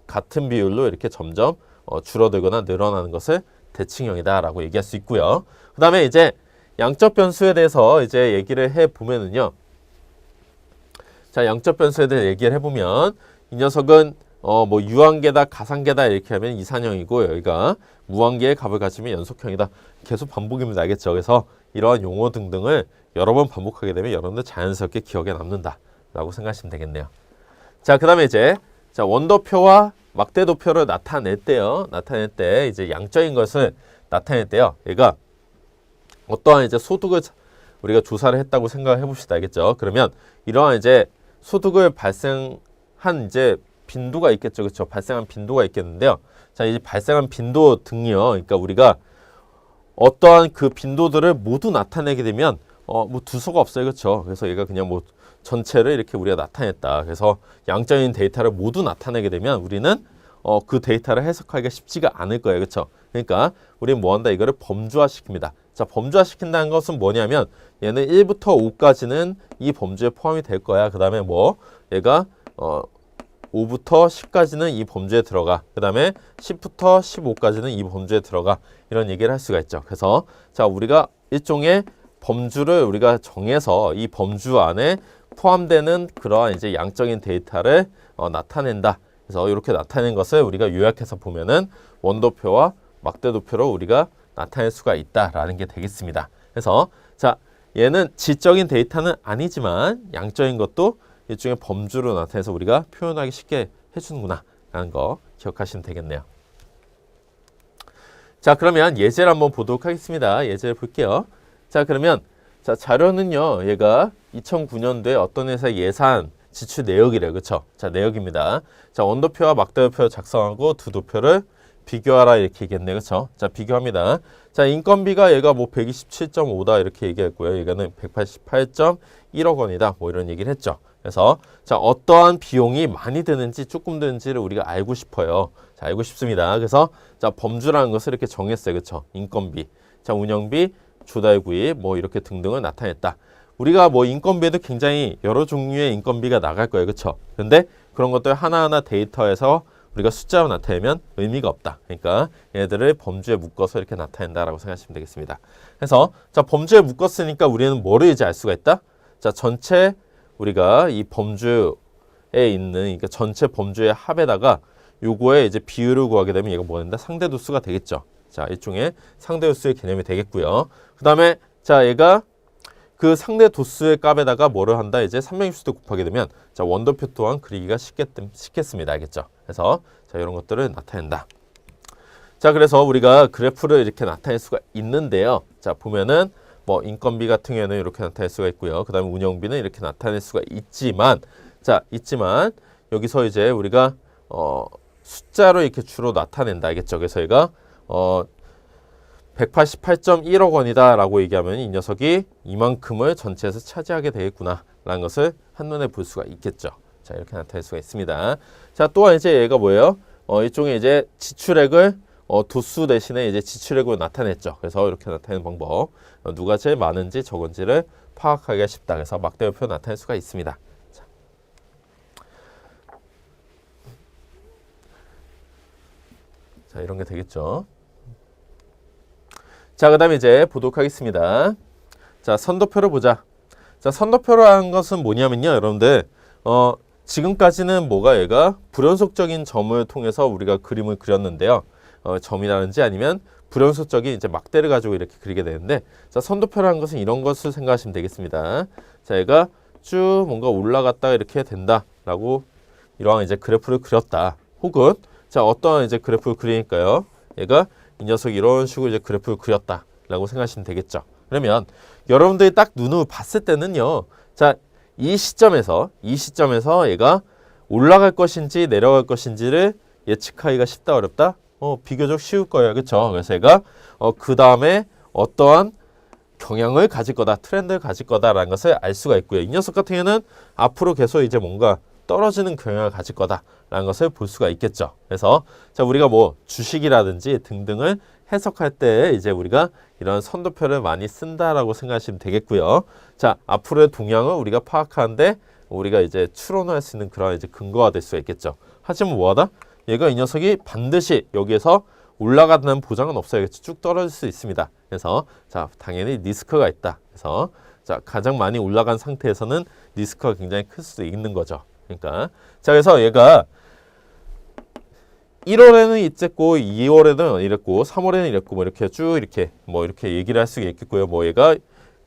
같은 비율로 이렇게 점점 줄어들거나 늘어나는 것을 대칭형이다라고 얘기할 수 있고요. 그 다음에 이제 양적 변수에 대해서 이제 얘기를 해 보면은요. 자, 양적 변수에 대해 얘기를 해 보면 이 녀석은 뭐 유한계다 가상계다 이렇게 하면 이산형이고 여기가 무한계의 값을 가지면 연속형이다. 계속 반복입니다. 알겠죠? 그래서 이러한 용어 등등을 여러 번 반복하게 되면 여러분들 자연스럽게 기억에 남는다라고 생각하시면 되겠네요. 자, 그 다음에 이제 자, 원도표와 막대도표를 나타낼 때요. 나타낼 때 이제 양적인 것을 나타낼 때요. 얘가 어떠한 이제 소득을 우리가 조사를 했다고 생각을 해봅시다. 알겠죠? 그러면 이러한 이제 소득을 발생한 이제 빈도가 있겠죠. 그렇죠? 발생한 빈도가 있겠는데요. 자, 이제 발생한 빈도 등이요. 그러니까 우리가 어떠한 그 빈도들을 모두 나타내게 되면 뭐 두서가 없어요. 그렇죠? 그래서 얘가 그냥 뭐 전체를 이렇게 우리가 나타냈다. 그래서 양적인 데이터를 모두 나타내게 되면 우리는 그 데이터를 해석하기가 쉽지가 않을 거예요. 그렇죠? 그러니까 우리는 뭐 한다? 이거를 범주화시킵니다. 자, 범주화시킨다는 것은 뭐냐면 얘는 1부터 5까지는 이 범주에 포함이 될 거야. 그 다음에 뭐 얘가 5부터 10까지는 이 범주에 들어가. 그 다음에 10부터 15까지는 이 범주에 들어가. 이런 얘기를 할 수가 있죠. 그래서 자, 우리가 일종의 범주를 우리가 정해서 이 범주 안에 포함되는 그러한 이제 양적인 데이터를 나타낸다. 그래서 이렇게 나타낸 것을 우리가 요약해서 보면은 원도표와 막대도표로 우리가 나타낼 수가 있다라는 게 되겠습니다. 그래서 자, 얘는 질적인 데이터는 아니지만 양적인 것도 일종의 범주로 나타내서 우리가 표현하기 쉽게 해주는구나 라는 거 기억하시면 되겠네요. 자, 그러면 예제를 한번 보도록 하겠습니다. 예제를 볼게요. 자, 그러면 자, 자료는요. 얘가 2009년도에 어떤 회사의 예산 지출 내역이래요. 그렇죠? 자, 내역입니다. 자, 원도표와 막대도표를 작성하고 두 도표를 비교하라 이렇게 얘기했네요. 그렇죠? 자, 비교합니다. 자, 인건비가 얘가 뭐 127.5다 이렇게 얘기했고요. 얘가는 188.1억 원이다. 뭐 이런 얘기를 했죠. 그래서 자, 어떠한 비용이 많이 드는지 조금 드는지를 우리가 알고 싶어요. 자, 알고 싶습니다. 그래서 자, 범주라는 것을 이렇게 정했어요. 그렇죠? 인건비, 자, 운영비, 조달구입 뭐 이렇게 등등을 나타냈다. 우리가 뭐 인건비에도 굉장히 여러 종류의 인건비가 나갈 거예요. 그렇죠? 근데 그런 것들 하나하나 데이터에서 우리가 숫자로 나타내면 의미가 없다. 그러니까 얘들을 범주에 묶어서 이렇게 나타낸다라고 생각하시면 되겠습니다. 그래서 자, 범주에 묶었으니까 우리는 뭐를 이제 알 수가 있다? 자, 전체 우리가 이 범주에 있는 그러니까 전체 범주의 합에다가 요거에 이제 비율을 구하게 되면 얘가 뭐 된다? 상대도수가 되겠죠. 자, 일종의 상대도수의 개념이 되겠고요. 그 다음에 자, 얘가 그 상대도수의 값에다가 뭐를 한다? 이제 360도 곱하게 되면 자, 원도표 또한 그리기가 쉽겠습니다. 알겠죠? 그래서 자, 이런 것들을 나타낸다. 자, 그래서 우리가 그래프를 이렇게 나타낼 수가 있는데요. 자, 보면은 뭐 인건비 같은 경우에는 이렇게 나타낼 수가 있고요. 그 다음에 운영비는 이렇게 나타낼 수가 있지만, 자, 있지만 여기서 이제 우리가 숫자로 이렇게 주로 나타낸다. 알겠죠? 그래서 얘가 188.1억 원이다 라고 얘기하면 이 녀석이 이만큼을 전체에서 차지하게 되겠구나 라는 것을 한눈에 볼 수가 있겠죠. 자, 이렇게 나타낼 수가 있습니다. 자, 또한 이제 얘가 뭐예요? 일종의 이제 지출액을 도수 대신에 이제 지출액으로 나타냈죠. 그래서 이렇게 나타내는 방법. 누가 제일 많은지 적은지를 파악하기가 쉽다. 그래서 막대표로 나타낼 수가 있습니다. 자, 이런 게 되겠죠. 자, 그 다음에 이제 보도록 하겠습니다. 자, 선도표를 보자. 자, 선도표라는 것은 뭐냐면요, 여러분들, 지금까지는 뭐가 얘가 불연속적인 점을 통해서 우리가 그림을 그렸는데요. 점이라든지 아니면 불연속적인 이제 막대를 가지고 이렇게 그리게 되는데, 자, 선도표라는 것은 이런 것을 생각하시면 되겠습니다. 자, 얘가 쭉 뭔가 올라갔다가 이렇게 된다라고 이러한 이제 그래프를 그렸다. 혹은 자, 어떠한 이제 그래프를 그리니까요. 얘가 이 녀석이 이런 식으로 이제 그래프를 그렸다라고 생각하시면 되겠죠. 그러면 여러분들이 딱 눈으로 봤을 때는요. 자, 이 시점에서 얘가 올라갈 것인지 내려갈 것인지를 예측하기가 쉽다 어렵다? 비교적 쉬울 거예요. 그렇죠? 그래서 얘가 그 다음에 어떠한 경향을 가질 거다, 트렌드를 가질 거다라는 것을 알 수가 있고요. 이 녀석 같은 경우는 앞으로 계속 이제 뭔가 떨어지는 경향을 가질 거다라는 것을 볼 수가 있겠죠. 그래서 자, 우리가 뭐 주식이라든지 등등을 해석할 때 이제 우리가 이런 선도표를 많이 쓴다라고 생각하시면 되겠고요. 자, 앞으로의 동향을 우리가 파악하는데 우리가 이제 추론할 수 있는 그런 이제 근거가 될 수가 있겠죠. 하지만 뭐하다? 얘가 이 녀석이 반드시 여기에서 올라가는 보장은 없어요. 쭉 떨어질 수 있습니다. 그래서 자, 당연히 리스크가 있다. 그래서 자, 가장 많이 올라간 상태에서는 리스크가 굉장히 클 수도 있는 거죠. 그러니까 자, 그래서 얘가 1월에는 이랬고 2월에는 이랬고 3월에는 이랬고 뭐 이렇게 쭉 이렇게 뭐 이렇게 얘기를 할 수가 있겠고요. 뭐 얘가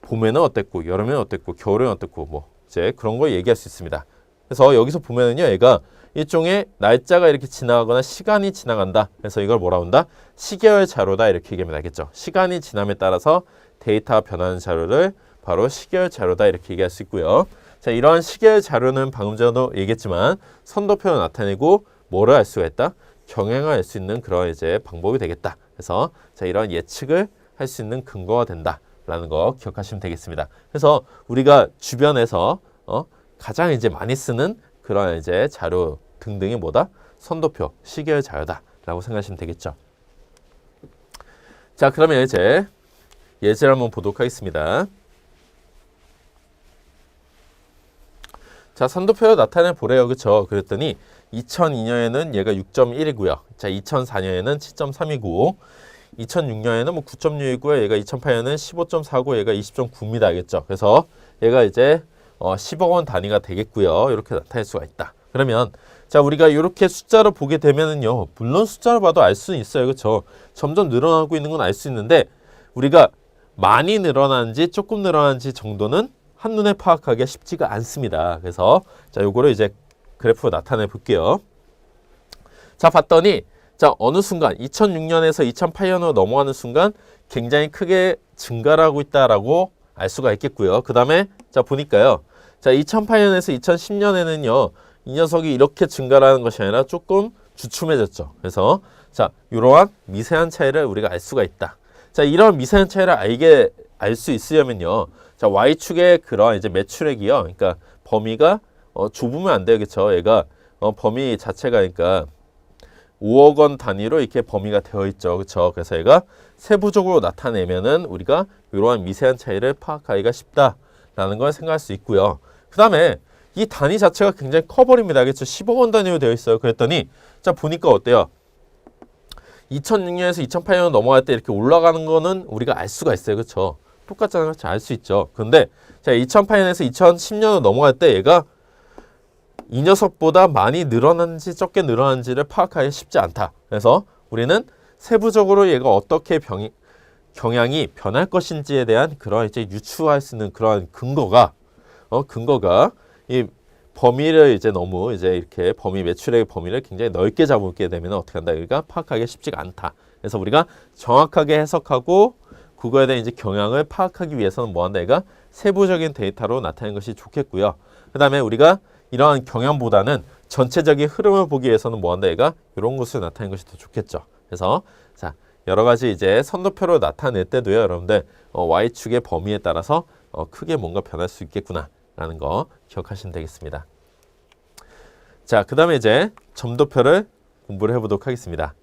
봄에는 어땠고 여름에는 어땠고 겨울에는 어땠고 뭐 이제 그런 걸 얘기할 수 있습니다. 그래서 여기서 보면은요, 얘가 일종의 날짜가 이렇게 지나가거나 시간이 지나간다. 그래서 이걸 뭐라고 한다? 시계열 자료다 이렇게 얘기하면 알겠죠. 시간이 지남에 따라서 데이터가 변하는 자료를 바로 시계열 자료다 이렇게 얘기할 수 있고요. 자, 이러한 시계열 자료는 방금 전에도 얘기했지만 선도표를 나타내고 뭐를 알 수가 있다? 경향을 알 수 있는 그런 이제 방법이 되겠다. 그래서 자, 이런 예측을 할 수 있는 근거가 된다라는 거 기억하시면 되겠습니다. 그래서 우리가 주변에서 가장 이제 많이 쓰는 그런 이제 자료 등등이 뭐다? 선도표, 시계열 자료다라고 생각하시면 되겠죠. 자, 그러면 이제 예제를 한번 보도록 하겠습니다. 자, 선도표로 나타내 보래요. 그렇죠? 그랬더니 2002년에는 얘가 6.1이고요. 자, 2004년에는 7.3이고 2006년에는 뭐 9.6이고요. 얘가 2008년에는 15.4고 얘가 20.9입니다. 알겠죠? 그래서 얘가 이제 10억 원 단위가 되겠고요. 이렇게 나타낼 수가 있다. 그러면 자, 우리가 이렇게 숫자로 보게 되면은요. 물론 숫자로 봐도 알 수는 있어요. 그렇죠? 점점 늘어나고 있는 건 알 수 있는데 우리가 많이 늘어나는지 조금 늘어나는지 정도는 한눈에 파악하기가 쉽지가 않습니다. 그래서 자, 요거를 이제 그래프로 나타내 볼게요. 자, 봤더니 자, 어느 순간 2006년에서 2008년으로 넘어가는 순간 굉장히 크게 증가를 하고 있다라고 알 수가 있겠고요. 그 다음에 자, 보니까요. 자, 2008년에서 2010년에는요. 이 녀석이 이렇게 증가를 하는 것이 아니라 조금 주춤해졌죠. 그래서 자, 이러한 미세한 차이를 우리가 알 수가 있다. 자, 이런 미세한 차이를 알 수 있으려면요. 자, Y축의 그런 이제 매출액이요. 그러니까 범위가 좁으면 안 돼요. 그렇죠? 얘가 범위 자체가 그러니까 5억 원 단위로 이렇게 범위가 되어 있죠. 그렇죠? 그래서 얘가 세부적으로 나타내면은 우리가 이러한 미세한 차이를 파악하기가 쉽다라는 걸 생각할 수 있고요. 그다음에 이 단위 자체가 굉장히 커버립니다. 그렇죠? 10억 원 단위로 되어 있어요. 그랬더니 자, 보니까 어때요? 2006년에서 2008년 넘어갈 때 이렇게 올라가는 거는 우리가 알 수가 있어요. 그렇죠? 똑같잖아요. 알 수 있죠. 근데 자, 2008년에서 2010년으로 넘어갈 때 얘가 이 녀석보다 많이 늘어났는지 적게 늘어났는지를 파악하기 쉽지 않다. 그래서 우리는 세부적으로 얘가 어떻게 경향이 변할 것인지에 대한 그런 이제 유추할 수 있는 그런 근거가 이 범위를 이제 너무 이제 이렇게 매출액의 범위를 굉장히 넓게 잡게 되면 어떻게 한다? 우리가 파악하기 쉽지가 않다. 그래서 우리가 정확하게 해석하고 그거에 대한 이제 경향을 파악하기 위해서는 뭐 한다? 얘가 세부적인 데이터로 나타내는 것이 좋겠고요. 그 다음에 우리가 이러한 경향보다는 전체적인 흐름을 보기 위해서는 뭐 한다? 얘가 이런 것을 나타내는 것이 더 좋겠죠. 그래서 자, 여러 가지 이제 선도표로 나타낼 때도요, 여러분들 Y축의 범위에 따라서 크게 뭔가 변할 수 있겠구나 라는 거 기억하시면 되겠습니다. 자, 그 다음에 이제 점도표를 공부를 해보도록 하겠습니다.